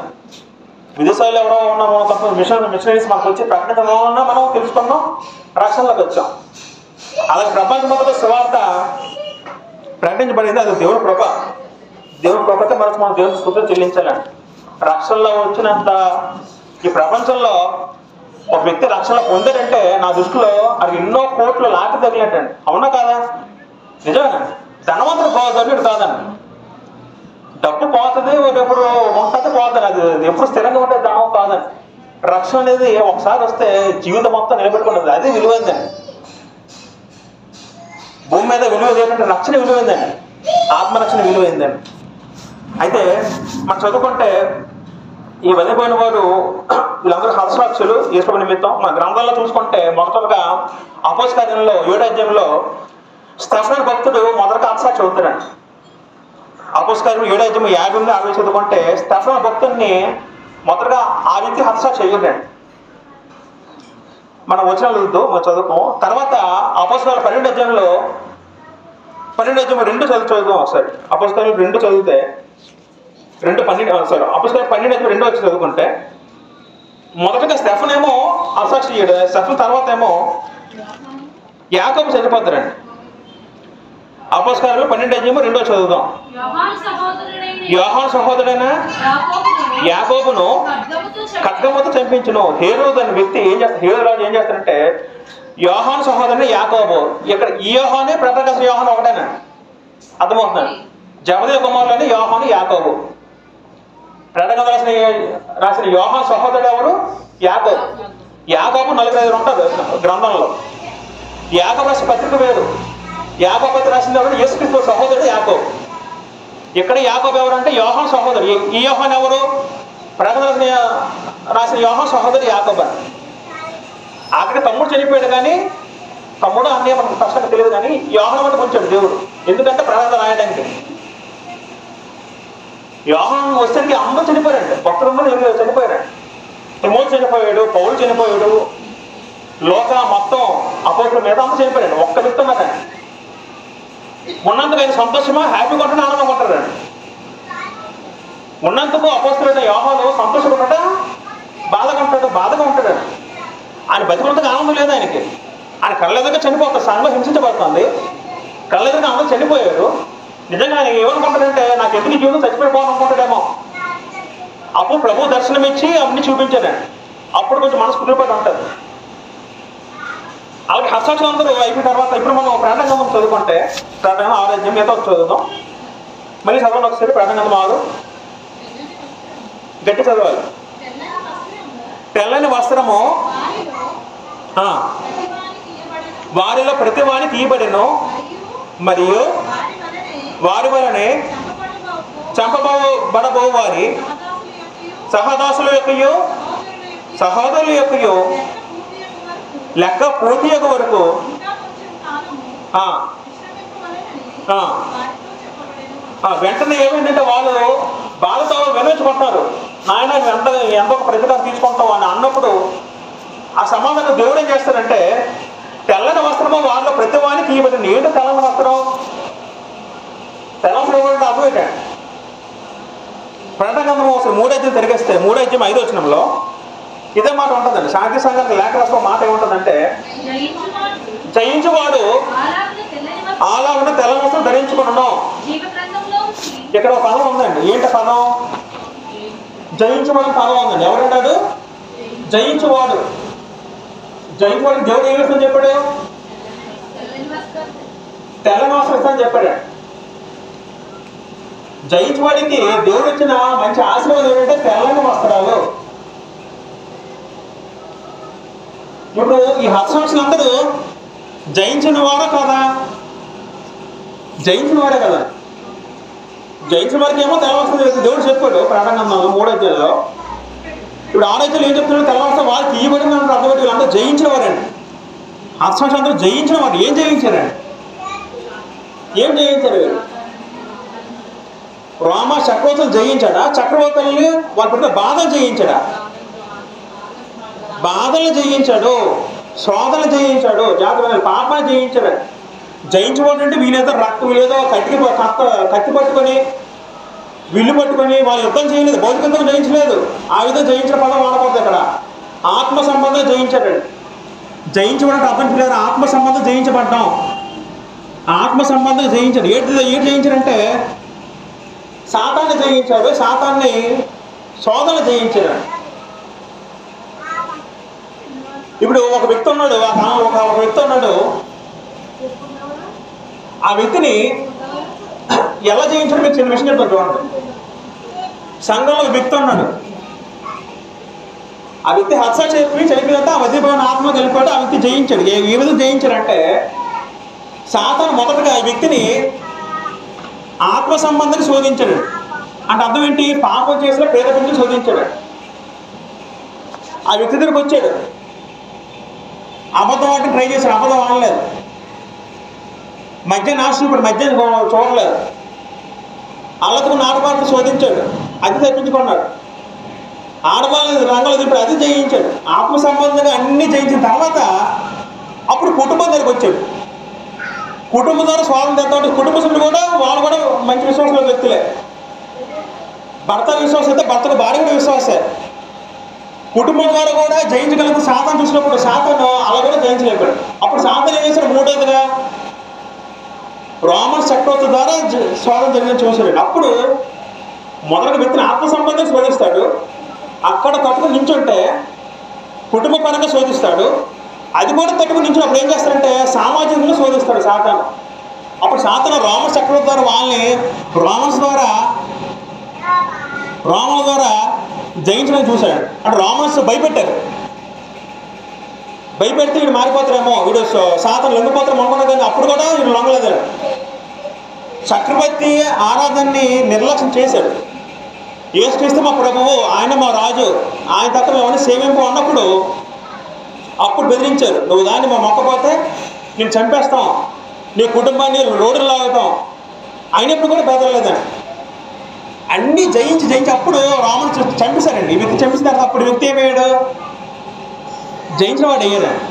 విదేశాల్లో ఎవరో ఉన్నాము, కొంత మిషనరీస్ మనకు వచ్చి ప్రకటించడం మనం తెలుసుకున్నాం, రక్షణలోకి వచ్చాం. అలాగే ప్రపంచం మొత్తం సువార్త ప్రకటించబడింది. అది దేవుడి కృప. దేవుడి కృపతో మనం దేవుని స్తుతులు చెల్లించాలండి. రక్షణలో వచ్చినంత ఈ ప్రపంచంలో ఒక వ్యక్తి రక్షణ పొందాడంటే నా దృష్టిలో అది ఎన్నో కోట్లు లాకి తగిలేటండి. అవునా కాదా? నిజమేనండి. ధనవంతుడు ధన్యుడు కాదండి. డబ్బు పోతుంది, ఎప్పుడు ఉంటుంది పోతుంది. అది ఎప్పుడు స్థిరంగా ఉంటే ధనం కాదండి. రక్షణ అనేది ఒకసారి వస్తే జీవితం మొత్తం నిలబెట్టుకుంటుంది. అది విలువైందండి. భూమి మీద విలువ ఏంటంటే రక్షణ విలువైందండి, ఆత్మరక్షణ విలువైందండి. అయితే మనం చదువుకుంటే ఈ వెలిపోయిన వారు వీళ్ళందరూ హతసాక్షులు యేసు నిమిత్తం. మన గ్రంథాల్లో చూసుకుంటే మొదటగా అపోస్తలుల కార్యంలో 7వ అధ్యాయంలో స్టెఫెను భక్తుడు మొదటగా హతసాక్షి అవుతాడండి. అపోస్తలుల కార్యం 7వ అధ్యాయం 50-60 చదువుకుంటే స్టెఫెను భక్తుడిని మొదటగా ఆ వ్యక్తి హతసాక్షి అయ్యాడండి. మనం వచనాలు చదువుకోం. తర్వాత అపోస్తలుల 12వ అధ్యాయంలో 2 చదువుదాం ఒకసారి. అపోస్తలులు 2 చదివితే 2:12 అపోస్తలుల 12 వచ్చి చదువుకుంటే మొదటగా స్టెఫెను ఏమో హతసాక్షి అయ్యాడు. స్టెఫెను తర్వాత ఏమో యాకోబు చనిపోతారండి. అపోస్తలుల 12:2 చదువుదాం. యోహాను సహోదరుడైన యాకోబును ఖడ్గముతో చంపించును. హేరోదు అనే వ్యక్తి హేరోదు రాజు ఏం చేస్తారంటే యోహాను సహోదరుని యాకోబు. ఇక్కడ ఈ యోహానే ప్రకాశ యోహాను ఒకటేనా? అర్థమవుతున్నాడు. జబదేవు కుమారులని యోహాను యాకోబు. ప్రకటన రాసిన యోహాను సహోదరుడు ఎవరు? యాకోబు. యాకోబు 4-5 ఉంటారు గ్రంథంలో. యాకోబు రాసిన పత్రిక వేరు. యాకోబు పత్రిక రాసింది ఎవరు? యేసుక్రీస్తు సహోదరుడు యాకోబు. ఇక్కడ యాకోబు ఎవరంటే యోహాను సహోదరు. ఈ యోహాను ఎవరు? ప్రకటన రాసిన యోహాను సహోదరుడు యాకోబు. అక్కడ తమ్ముడు చనిపోయాడు, కానీ తమ్ముడు అన్నయ్య మనకు స్పష్టంగా తెలియదు, కానీ యోహాను అంటే ఉంచాడు దేవుడు. ఎందుకంటే ప్రకటన రాయడానికి. యోహాను వచ్చేసరికి అందరూ చనిపోయారండి. భక్తులందరూ చనిపోయారండి. తిమోతి చనిపోయాడు, పౌలు చనిపోయాడు, లోక మొత్తం అపోస్తుల మీద అందరూ చనిపోయాడు. ఒక్క వ్యక్తి ఉన్నారండి. ఉన్నందుకు ఆయన సంతోషమా, హ్యాపీగా ఉంటాడు, ఆనందంగా ఉంటాడండి. ఉన్నందుకు అపోస్తులైన యోహాను సంతోషంగా ఉంటాడా, బాధగా ఉంటాడు? బాధగా ఉంటాడండి. ఆయన బతికున్నంతగా ఆనందం లేదు ఆయనకి. ఆయన కళ్ళ ఎదురుగా చనిపోతారు, సంఘం హింసించబడుతుంది, కళ్ళ ఎదురుగా అందరూ చనిపోయారు. నిజంగా ఆయన ఏమనుకుంటాడంటే నాకు ఎందుకు ఈ జీవితం చచ్చిపోయిపోవాలనుకుంటాడేమో. అప్పుడు ప్రభు దర్శనం ఇచ్చి అవన్నీ చూపించాడండి. అప్పుడు కొంచెం మనసు కుదిరిపడి ఉంటుంది. అలాగే హర్షాక్షులు అందరూ అయిపోయిన తర్వాత ఇప్పుడు మనం ప్రాణగంధం చదువుకుంటే ప్రాణగంధం 6 అధ్యాయం మిగతా చదువుదాం. మళ్ళీ చదవండి ఒకసారి ప్రాణగంధం 6 గట్టి చదవాలి. తెల్లని వస్త్రము వారిలో ప్రతివాని తీయబడెను, మరియు వారి వలనే చంపబడబో వారి సహదాసుల యొక్కయు సహోదరుల యొక్కయు లెక్క పూర్తి యొక్క వరకు వెంటనే ఏమైందంటే వాళ్ళు బాధతో వినవించుకుంటారు. నాయన ఎంత ఒక ప్రతికారం తీసుకుంటావు అని అన్నప్పుడు ఆ సమాధానం దేవుడు ఏం చేస్తారంటే తెల్లని వస్త్రము వారిలో ప్రతి వానికి తీయబడింది. ఏంటో తెల్లని వస్త్రం? తెల్లని వస్త్రం అర్థం ఏంటండి? ప్రకటనగ్రంథం ఒకసారి 3 అధ్యాయం తిరిగేస్తే 3 అధ్యాయం 5 వచనంలో ఇదే మాట ఉంటుందండి. శాంతి సంఘానికి లేఖ రాసిన మాట ఏముంటుందంటే జయించువాడు అలాగనే తెల్లని వస్త్రం ధరించుకున్నాను. ఇక్కడ ఒక పదం ఉందండి. ఏంటి పదం? జయించువాడు పదం ఉందండి. ఎవరన్నాడు? జయించువాడు. జయించువాడికి దేవుడు ఏం వేస్తుందని చెప్పాడు? తెల్లని వస్త్రం ఇస్తానని చెప్పాడు. జయించువాడికి దేవుడు ఇచ్చిన మంచి ఆశీర్వాదం ఏంటంటే తెల్లని వస్త్రాలు. ఇప్పుడు ఈ హర్షాక్షులు అందరూ జయించిన వారా కదా? జయించిన వారే కదా. జయించిన వారికి ఏమో తెల్ల వస్త్రం చేసి దేవుడు చెప్పాడు ప్రాణగంధంలో 3 అధ్యాయంలో. ఇప్పుడు 6 అధ్యాయులు ఏం చెప్తున్నాడు? తెల్ల వస్త్రం వారికి తీయబడింది అంటే అర్థమేంటి? వీళ్ళందరూ జయించిన వారండి. హర్షాక్షులు అందరూ జయించిన వారు. ఏం జయించారండి? ఏం జయించారు వీరు? రోమా చక్రవర్తులు జయించాడా? చక్రవర్తుల్ని వాళ్ళ పెట్టిన బాధలు జయించాడా? బాధలు జయించాడు, శోధనలు జయించాడు, జాతర పాపాలు జయించాడు. జయించబోతు అంటే వీళ్ళేదో వీళ్ళేదో కత్తి పట్టుకొని విల్లు పట్టుకొని వాళ్ళు యుద్ధం చేయలేదు, భౌతికంగా జయించలేదు. ఆ విధంగా జయించిన పదం వాడకూడదు. ఇక్కడ ఆత్మ సంబంధం జయించాడు. జయించబడంటే అర్థం లేదు, ఆత్మ సంబంధం జయించబడ్డాం. ఆత్మ సంబంధం జయించాడు. ఏంటి జయించాడంటే సాతాన్ని జయించాడు, సాతాన్ని శోధన జయించాడు. ఇప్పుడు ఒక వ్యక్తి ఉన్నాడు, ఒక వ్యక్తి ఉన్నాడు. ఆ వ్యక్తిని ఎలా జయించాడు మీకు చిన్న విషయం చెప్తాను చూడండి. సంఘంలో ఒక వ్యక్తి ఉన్నాడు. ఆ వ్యక్తి హత్య చెప్పి చనిపోయినంత ఆ మధ్యపోయిన ఆత్మ కలిపాడు. ఆ వ్యక్తి జయించాడు. ఏ విధంగా జయించాడంటే సాతాను మొదటగా ఈ వ్యక్తిని ఆత్మ సంబంధాన్ని శోధించాడు. అంటే అర్థం ఏంటి? పాపం చేసిన పేదపిల్లని శోధించాడు. ఆ వ్యక్తి దగ్గరికి వచ్చాడు, అబద్ధం ఆటం ట్రై చేశాడు, అబద్ధం ఆడలేదు. మధ్యాహ్నం ఆశపడి మధ్యాహ్నం చూడలేదు. అల్లతకు నాటపాటలు శోధించాడు, అది తప్పించుకున్నాడు. ఆడవాళ్ళని రంగులు తిప్పాడు, అది జయించాడు. ఆత్మ సంబంధంగా అన్నీ జయించిన తర్వాత అప్పుడు కుటుంబం దగ్గరికి వచ్చాడు. కుటుంబం ద్వారా స్వామి తెస్తాడు. కుటుంబ సభ్యులు కూడా వాళ్ళు కూడా మంచి విశ్వాసంలో వ్యక్తులే. భర్త విశ్వాసం అయితే భర్తకు భార్య కూడా విశ్వాసే. కుటుంబం ద్వారా కూడా జయించగలిగిన సాతాను చూసినప్పుడు సాతాను అలా కూడా జయించలేపాడు. అప్పుడు సాతాను ఏం చేశాడు? 3వదిగా రోమన్ చక్రవర్తి ద్వారా స్వాతం జరిగిన చూశాడు. అప్పుడు మొదటి వ్యక్తిని ఆత్మ సంబంధం శోధిస్తాడు. అక్కడ తప్పుకు నించుంటే కుటుంబ పరంగా శోధిస్తాడు. అది కూడా తట్టుకుని నించున్నప్పుడు ఏం చేస్తాడంటే సామాజికంగా శోధిస్తాడు సాతాను. అప్పుడు సాతాను రోమన్ చక్రవర్తి ద్వారా వాళ్ళని రోమన్ల ద్వారా జయించడం చూశాడు. అంటే రోమన్స్ భయపెట్టారు. భయపెడితే వీడు మారిపోతారేమో, వీడు సాతాను లొంగిపోతారేమో అనుకున్నా. కానీ అప్పుడు కూడా వీడు లొంగలేదు. చక్రవర్తి ఆరాధనని నిర్లక్ష్యం చేశాడు. యేసుక్రీస్తు మా ప్రభువు, ఆయన మా రాజు, ఆయన తప్ప మేమని సేవింపు అన్నప్పుడు అప్పుడు బెదిరించారు. నువ్వు దాన్ని మా మొక్కపోతే నేను చంపేస్తాం, నీ కుటుంబాన్ని రోడ్డు లాగుతాం. అయినప్పుడు కూడా బెదరలేదండి. అన్నీ జయించి అప్పుడు రాముడు చంపేశారండి. ఈ వ్యక్తి చంపేసిన తర్వాత అప్పుడు వ్యక్తి ఏమయ్యాడు? జయించిన వాడు అయ్యాడండి.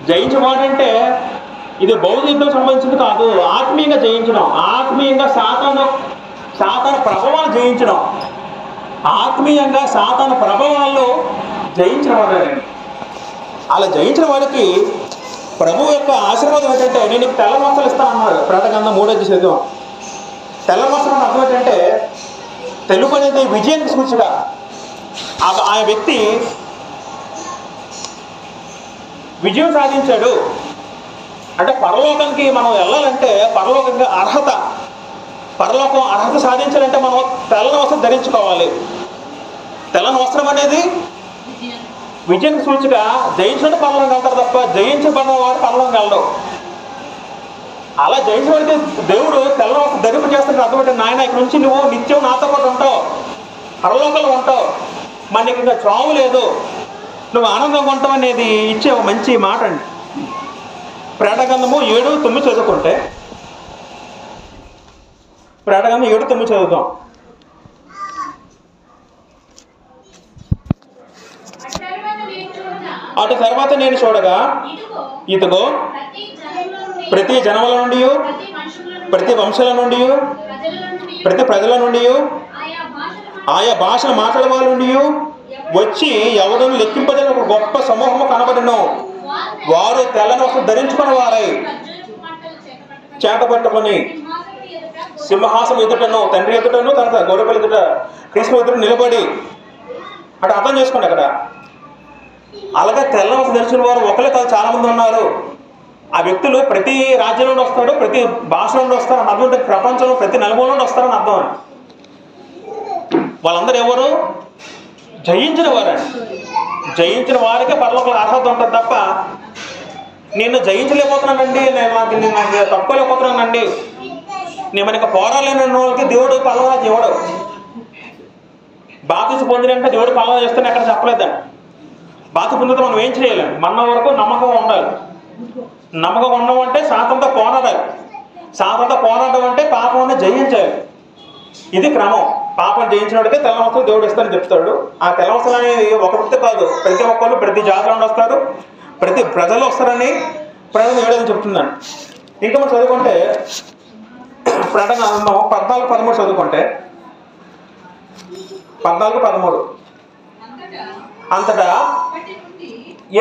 జయించిన వాడంటే ఇది బౌద్ధ యుద్ధం సంబంధించింది కాదు, ఆత్మీయంగా జయించడం. ఆత్మీయంగా సాతాను ప్రభావాలు జయించడం. ఆత్మీయంగా సాతాను ప్రభావాల్లో జయించిన వాడేనండి. అలా జయించిన వాడికి ప్రభు యొక్క ఆశీర్వాదం ఏంటంటే, నేను నీకు తెల్ల వస్త్రాలు ఇస్తాను అన్నాడు. ప్రకటన 3:7. తెల్ల వస్త్రం అర్థం ఏంటంటే, తెలుపు అనేది విజయానికి సూచిక. ఆ వ్యక్తి విజయం సాధించాడు అంటే, పరలోకానికి మనం వెళ్ళాలంటే పరలోకంగా పరలోకం అర్హత సాధించాలంటే మనం తెల్లని వస్త్రం ధరించుకోవాలి. తెల్లని వస్త్రం అనేది విజయానికి సూచిక. జయించిన పరలోకి వెళ్తారు తప్ప జయించబడిన వాడు పరలోకి వెళ్ళడు. అలా జయించిన వాడికి దేవుడు తెల్లని వస్త్రం ధరింపు చేస్తాడు. అర్థమంటే, నాయన ఇక్కడ నుంచి నువ్వు నిత్యం నాతో పాటు ఉంటావు, పరలోకంలో ఉంటావు, మరి నీకు ఇంకా చావు లేదు, నువ్వు ఆనందంగా ఉంటావు అనేది ఇచ్చే ఒక మంచి మాట అండి. ప్రకటన 7:9 చదువుకుంటే, ప్రకటన 7:9 చదువుతాం. అటు తర్వాత నేను చూడగా, ఇదిగో ప్రతి జనముల నుండి, ప్రతి వంశాల నుండి, ప్రతి ప్రజల నుండి, ఆయా భాషలు మాట్లాడే వాళ్ళ నుండి వచ్చి ఎవడను లెక్కింపజేసిన ఒక గొప్ప సమూహము కనబడిను. వారు తెల్లని వస్త్రం ధరించుకున్న వారై చేత పట్టుకొని సింహాసనం ఎదుటను, తండ్రి ఎదుటను, తర్వాత గొర్రెల ఎదుట, క్రీస్తు ఎదుట నిలబడి. అంటే అర్థం చేసుకోండి, అక్కడ అలాగే తెల్ల వస్త్రం ధరించిన వారు ఒకరే కాదు, చాలా మంది ఉన్నారు. ఆ వ్యక్తులు ప్రతి రాజ్యం నుండి వస్తాడు, ప్రతి భాష నుండి వస్తారు అని అర్థం. ప్రపంచంలో ప్రతి నలుమూల నుండి వస్తారని అర్థం. వాళ్ళందరూ ఎవరు? జయించిన వారండి. జయించిన వారికే పరలోకంలో అర్హత ఉంటుంది తప్ప, నేను జయించలేకపోతున్నానండి, నేను తట్టుకోలేకపోతున్నానండి, నేను మనకి పోరాలేని వాళ్ళకి దేవుడు పరలోకం ఇవ్వడు. బాప్తిసం పొందినంటే దేవుడు పరలోకం చేస్తాను ఎక్కడ చెప్పలేదండి. బాప్తిసం పొందితే మనం ఏం చేయాలండి? మన వరకు నమ్మకం ఉండాలి. నమ్మకం ఉండడం అంటే శాతంతో పోరాడాలి. శాతంతో పోరాడడం అంటే పాపాన్ని జయించాలి. ఇది క్రమం. పాపం జయించినోడికే తెల్ల వస్త్రం దేవుడు ఇస్తానని చెప్తాడు. ఆ తెల్ల వస్త్రం అనేది ఒకరితో కాదు, ప్రతి ఒక్కళ్ళు ప్రతి జాతిలో వస్తారు, ప్రతి ప్రజలు వస్తారని ప్రజలు ఏడని చెప్తుందండి. ఇంకా మనం చదువుకుంటే ప్రకటన 14:13 చదువుకుంటే, 14:13 అంతటా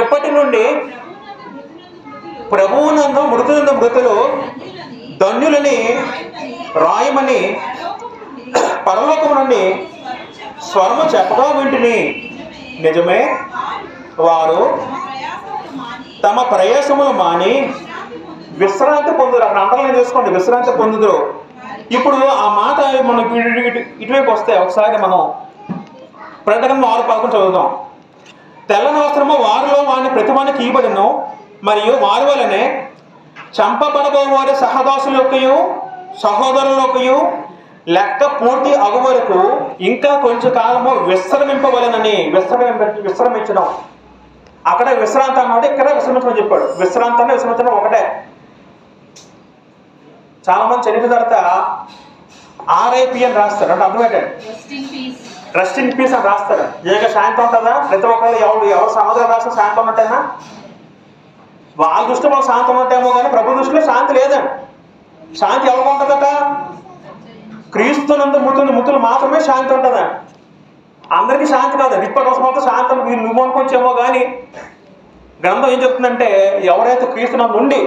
ఎప్పటి నుండి ప్రభువునందు మృతులు ధన్యులని రాయమని పరలోకము నుండి స్వరము చెప్పగా వింటిని. నిజమే, వారు తమ ప్రయాసములు మాని విశ్రాంతి పొందురు. అక్కడ అంటర్లైన్ చేసుకోండి, విశ్రాంతి పొందుదురు. ఇప్పుడు ఆ మాట మనం ఇటువైపు వస్తే ఒకసారి మనం ప్రకటన 6:11 చదువుతాం. తెల్లని వస్త్రము వారిలో వాని ప్రతివానికి ఇవ్వబడును, మరియు వారి వలనే చంపబడబో వారి సహదాసులకయు సహోదరులకయు లెక్క పూర్తి అగు వరకు ఇంకా కొంచెం కాలము విశ్రమింపవలెనని విశ్రమించడం. అక్కడ విశ్రాంతి అన్నాడు, ఇక్కడ విశ్రమించడం చెప్పాడు. విశ్రాంతి విశ్రమించడం ఒకటే. చాలా మంది చనిపోయిన తర్వాత RIP అని రాస్తారు. అంటే అర్థం ఏంటండి? రెస్ట్ ఇన్ పీస్ అని రాస్తారు. ఏక శాంతి ఉంటుందా? ప్రతి ఒక్కరు ఎవరు సమాధానం రాసిన శాంతి ఉన్నట్టేనా? వాళ్ళ దృష్టిలో మనం శాంతి ఉన్నట్టేమో కానీ ప్రభు దృష్టిలో శాంతి లేదండి. శాంతి ఎవరికి ఉంటుందట? క్రీస్తునందు మృతులు మాత్రమే శాంతి ఉంటుందండి. అందరికీ శాంతి కాదు. ఇప్పటి మాత్రం శాంతి నువ్వు అనుకోవచ్చేమో కానీ గ్రంథం ఏం చెప్తుందంటే, ఎవరైతే క్రీస్తునందు ఉండి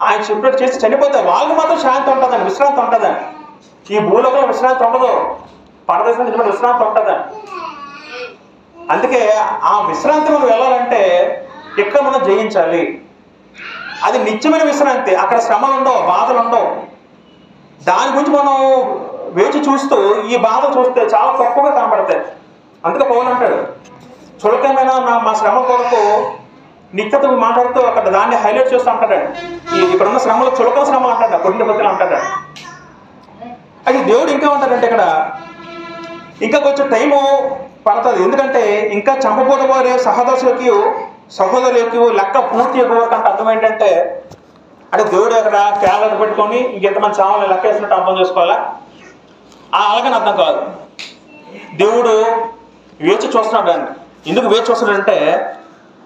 ఆయన చెప్పినట్టు చేసి చనిపోతే వాళ్ళకి మాత్రం శాంతి ఉంటుందండి, విశ్రాంతి ఉంటుందండి. ఈ భూలోకంలో విశ్రాంతి ఉండదు, పరదేశం నుంచి విశ్రాంతి ఉంటుందండి. అందుకే ఆ విశ్రాంతి మనం వెళ్ళాలంటే ఇక్కడ మనం జయించాలి. అది నిత్యమైన విశ్రాంతి. అక్కడ శ్రమలు ఉండవు, బాధలు ఉండవు. దాని గురించి మనం వేచి చూస్తూ ఈ బాధ చూస్తే చాలా తక్కువగా కనబడతాయి. అందుకే పౌలు అంటాడు, చులకమైన మా శ్రమ కొరకు నిత్యత మాట్లాడుతూ అక్కడ దాన్ని హైలైట్ చేస్తూ అంటాడు. ఇక్కడ ఉన్న శ్రమలు చులకన శ్రమలు అంటాడు, కొన్ని బతులు అంటాడు. అది దేవుడు ఇంకా ఉంటాడంటే ఇక్కడ ఇంకా కొంచెం టైము పడుతుంది. ఎందుకంటే ఇంకా చంపబోట వారి సహదర్శులకి సహోదరులకి లెక్క పూర్తి ఎక్కువ అంటే అర్థం ఏంటంటే, అంటే దేవుడు అక్కడ క్యాలెండర్ పెట్టుకొని ఇంకెంతమంది చావాలని లెక్క వేసినట్టు అర్థం చేసుకోవాలా? అలాగని అర్థం కాదు. దేవుడు వేచి చూస్తున్నాడు అండి. ఎందుకు వేచి చూస్తున్నాడంటే,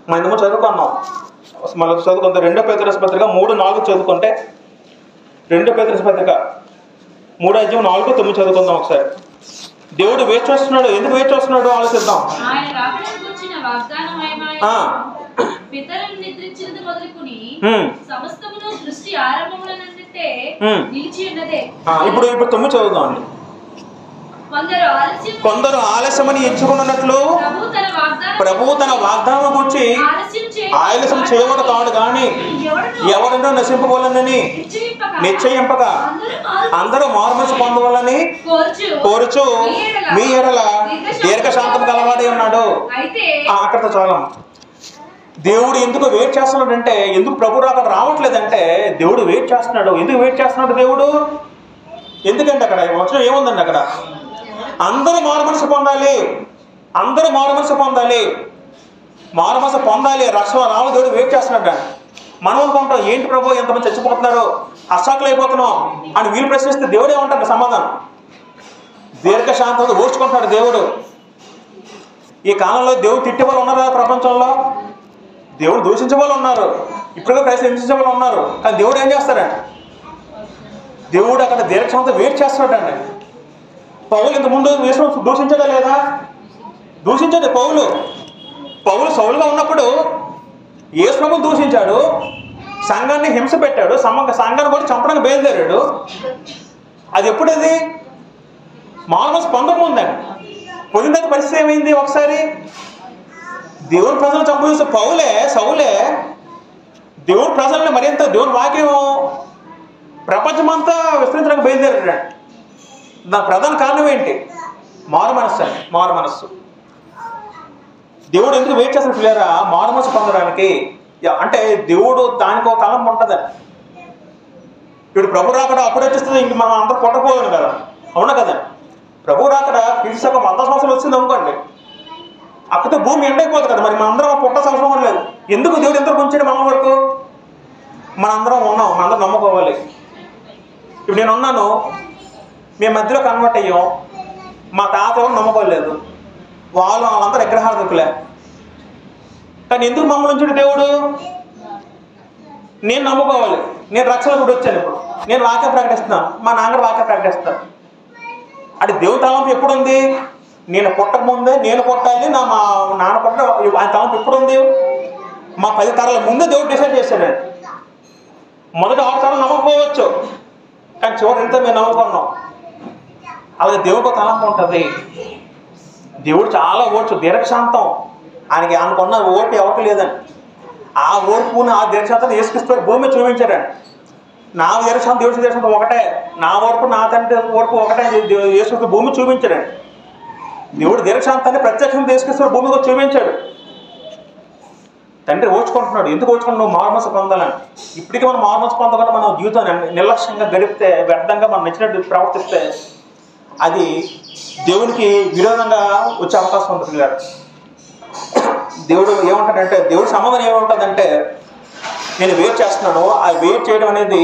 మనం ఎందుకు చదువుకున్నాం, మళ్ళీ చదువుకుంటే 2 పేతురు పత్రిక 3:4 చదువుకుంటే, 2 పేతురు పత్రిక 3:4-9 చదువుకుందాం ఒకసారి. దేవుడు వేచి చూస్తున్నాడు. ఎందుకు వేచి చూస్తున్నాడు ఆలోచిద్దాం. పితరులు నిద్రించినది మొదలుకొని సమస్తమును దృష్టి ఆరంభములనంటే నిలిచి ఉన్నదే. ఇప్పుడు 9 చదువుదాం. కొందరు ఆలస్యమని ఎంచుకున్నట్లు ప్రభువు తన వాగ్దానం గురించి ఆలస్యం చేయవడు కాడు కానీ ఎవడనో నశింపవలనని నిశ్చయింపక అందరూ మారుమనసు పొందవాలని కోరుచు మీ ఎడల దీర్ఘశాంతం గలవాడే ఉన్నాడు. అక్కడితో చాలా. దేవుడు ఎందుకు వెయిట్ చేస్తున్నాడంటే, ఎందుకు ప్రభు అక్కడ రావట్లేదంటే దేవుడు వెయిట్ చేస్తున్నాడు. ఎందుకు వెయిట్ చేస్తున్నాడు దేవుడు? ఎందుకంటే అక్కడ వచ్చిన ఏముందండి, అక్కడ అందరూ మారుమనసు పొందాలి, అందరూ మారుమనసు పొందాలి, మారుమనసు పొందాలి, రక్షణ రావాలి. దేవుడు వెయిట్ చేస్తున్నాడు. మనం అనుకుంటాం ఏంటి ప్రభు ఎంతమంది చచ్చిపోతున్నారు, అశాకులు అయిపోతున్నాం అని వీళ్ళు ప్రశ్నిస్తే దేవుడు ఏమంటాడు సమాధానం? దీర్ఘశాంతంతో ఓర్చుకుంటాడు దేవుడు. ఈ కాలంలో దేవుడు తిట్టే వాళ్ళు ఉన్నారా ప్రపంచంలో? దేవుడు దూషించే వాళ్ళు ఉన్నారు, ఇప్పుడుగా ప్రశ్న హింసించే వాళ్ళు ఉన్నారు. కానీ దేవుడు ఏం చేస్తాడండి? దేవుడు అక్కడ దీర్ఘశాంతం వెయిట్ చేస్తున్నాడండి. పౌలు ఇంతకుముందు యేసును దూషించడా లేదా? దూషించాడు పౌలు. సౌలుగా ఉన్నప్పుడు యేసు ప్రభువును దూషించాడు, సంఘాన్ని హింస పెట్టాడు, సంఘాన్ని కూడా చంపడానికి బయలుదేరాడు. అది ఎప్పుడది? మానవస్ పొందకముందండి. పొందిన పరిస్థితి ఏమైంది? ఒకసారి దేవుని ప్రజలను చంపేస్తే సౌలే దేవుని ప్రజల్ని మరింత దేవుని వాక్యం ప్రపంచమంతా విస్తరించడానికి బయలుదేరాడు. దాని ప్రధాన కారణం ఏంటి? మారు మనస్సు. దేవుడు ఎందుకు వెయిట్ చేస్తాడు పిల్లరా? మారు మనస్సు పొందడానికి. అంటే దేవుడు దానికి ఒక కాలం ఉంటుందని. ఇప్పుడు ప్రభు రాకడ అప్పుడు వచ్చేస్తుంది, ఇంక మనం అంతా పుట్టకపోయాను కదా, అవునా కదా? ప్రభు రాకడ క్రీస్తు 100 సంవత్సరాలు వచ్చింది అనుకోండి, అక్కడితో భూమి ఎండైపోతుంది కదా. మరి మనందరం పుట్టాల్సిన అవసరం లేదు. ఎందుకు దేవుడు ఎంత ఉంచాడు మన వరకు? మనందరం ఉన్నాం, మనందరం నమ్ముకోవాలి. ఇప్పుడు నేను ఉన్నాను, మేము మధ్యలో కన్వర్ట్ అయ్యాం, మా తాత ఎవరు నమ్ముకోలేదు, వాళ్ళందరూ విగ్రహార్థకులే. కానీ ఎందుకు మమ్మల్ని ఉంచాడు దేవుడు? నేను నమ్ముకోవాలి, నేను రక్షణ కూడా వచ్చాను. ఇప్పుడు నేను వాక్యం ప్రకటిస్తున్నాను, మా నాన్నగారు వాక్యం ప్రకటిస్తాను. అంటే దేవుడి తలంపు ఎప్పుడు ఉంది? నేను పుట్టక ముందే నేను పుట్టాలి, మా నాన్న పుట్ట ఆయన తలంపు ఎప్పుడు ఉంది? మా 10 తరాల ముందే దేవుడు డిసైడ్ చేశాడు. మొదటి 6 తరాలు నమ్మకపోవచ్చు, కానీ చివరి ఇంత మేము నమ్ముకున్నాం. అలాగే దేవుడికి తలంపు ఉంటుంది. దేవుడు చాలా ఓర్చు, దీర్ఘశాంతం. ఆయనకి అనుకున్న ఓర్పు ఎవరికి లేదండి. ఆ ఓర్పుని, ఆ దీర్ఘశాంతాన్ని యేసుక్రీస్తు భూమి చూపించాడండి. నా దీర్ఘశాంతం దేవుడి దీర్ఘశాంతం ఒకటే, నా ఓర్పు నా తండ్రి ఓర్పు ఒకటే యేసుక్రీస్తు భూమి చూపించాడండి. దేవుడు దీర్ఘశాంతాన్ని ప్రత్యక్షంగా యేసుక్రీస్తు భూమికి చూపించాడు. తండ్రి ఓర్చుకుంటున్నాడు. ఎందుకు ఓర్చుకుంటున్నావు? నువ్వు మారుమనసు పొందాలని. ఇప్పటికీ మనం మారుమనసు పొందకుండా మనం జీవితాన్ని నిర్లక్ష్యంగా గడిపితే, వ్యర్థంగా మనం నచ్చినట్టు ప్రవర్తిస్తే అది దేవునికి విరోధంగా వచ్చే అవకాశం ఉంటుంది కదా. దేవుడు ఏమంటాడంటే, దేవుడి సమాధానం ఏముంటుందంటే, నేను వెయిట్ చేస్తున్నాను. ఆ వెయిట్ చేయడం అనేది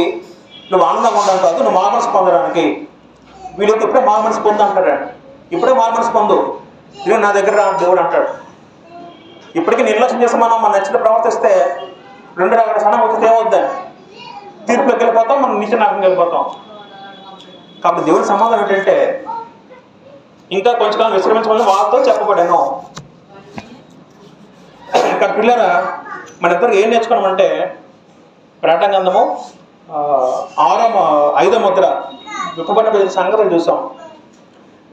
నువ్వు ఆనందంగా ఉండడం కాదు, నువ్వు మారుమనసు పొందడానికి. వీళ్ళకి ఇప్పుడే మారుమనసు పొందు అంటాడు. ఇప్పుడే మారుమనసు పొందు, ఇది నా దగ్గర రా దేవుడు అంటాడు. ఇప్పటికీ నిర్లక్ష్యం చేస్తే మనం నచ్చిన ప్రవర్తిస్తే 2 రకాల సనం వచ్చితే ఏమవుద్దని తీర్పులోకి వెళ్ళిపోతాం, మనం నిత్య నరకం వెళ్ళిపోతాం. కాబట్టి దేవుడి సమాధానం ఏంటంటే, ఇంకా కొంచెం కాలం విశ్రమించమని వాళ్ళతో చెప్పబడాను. ఇక్కడ పిల్లరా మన ఇద్దరికి ఏం నేర్చుకున్నామంటే, ప్రకటన గ్రంథము 5వ ముద్ర విప్పబడిన సంగతులు చూసాం.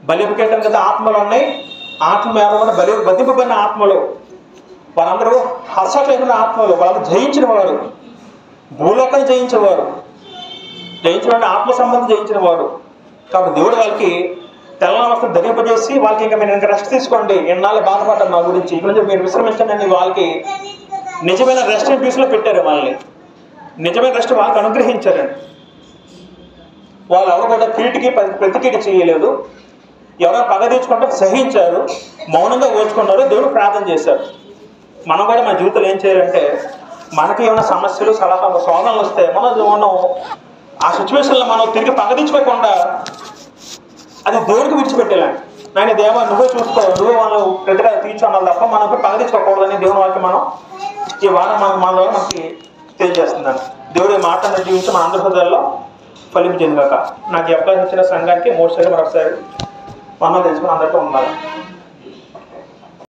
బలిపీఠం కింద ఆత్మలు ఉన్నాయి. ఆత్మ కూడా బతింపబడిన ఆత్మలు, వాళ్ళందరూ హర్షలేని ఆత్మలు, వాళ్ళందరూ జయించిన వారు, భూలోకాన్ని జయించేవారు, జయించిన ఆత్మ సంబంధం జయించిన వారు. కాబట్టి దేవుడు వాళ్ళకి తెల్లవస్త్రం ధరింపజేసి వాళ్ళకి ఇంకా మీరు ఇంకా రెస్ట్ తీసుకోండి, ఎన్నాళ్ళు బాధపడ్డారు మా గురించి, ఇక్కడ మీరు విశ్రమించండి అని వాళ్ళకి నిజమైన రెస్ట్ పీస్లో పెట్టారు. వాళ్ళని నిజమైన రెస్ట్ వాళ్ళకి అనుగ్రహించారండి. వాళ్ళు ఎవరు కూడా కీటికి ప్రతికీటి చేయలేదు. ఎవరైనా పగ తీర్చుకుంటే సహించారు, మౌనంగా ఓర్చుకున్నారు, దేవుడు ప్రార్థన చేశారు. మనం కూడా మన జీవితంలో ఏం చేయాలంటే, మనకి ఏమైనా సమస్యలు సలహాలు శోధనలు వస్తే మనం ఆ సిచ్యువేషన్లో మనం తిరిగి పగ తీర్చుకోకుండా అది దేవుడికి విడిచిపెట్టేలాంటి. ఆయన దేవా నువ్వే చూసుకో, నువ్వే వాళ్ళు ప్రతిగా తీర్చుకున్నావు తప్ప మనం పగ తీర్చుకోకూడదని దేవుని వాక్యం మనం ఈ వారం మన ద్వారా మనకి తెలియజేస్తున్నాను. దేవుడి మాటను జీవించి మన అందరి హృదయాల్లో ఫలించింది కాక. నాకు అవకాశం ఇచ్చిన సంఘానికి మోసగా మరొకసారి మనం తెలుసుకుని అందరితో ఉండాలి.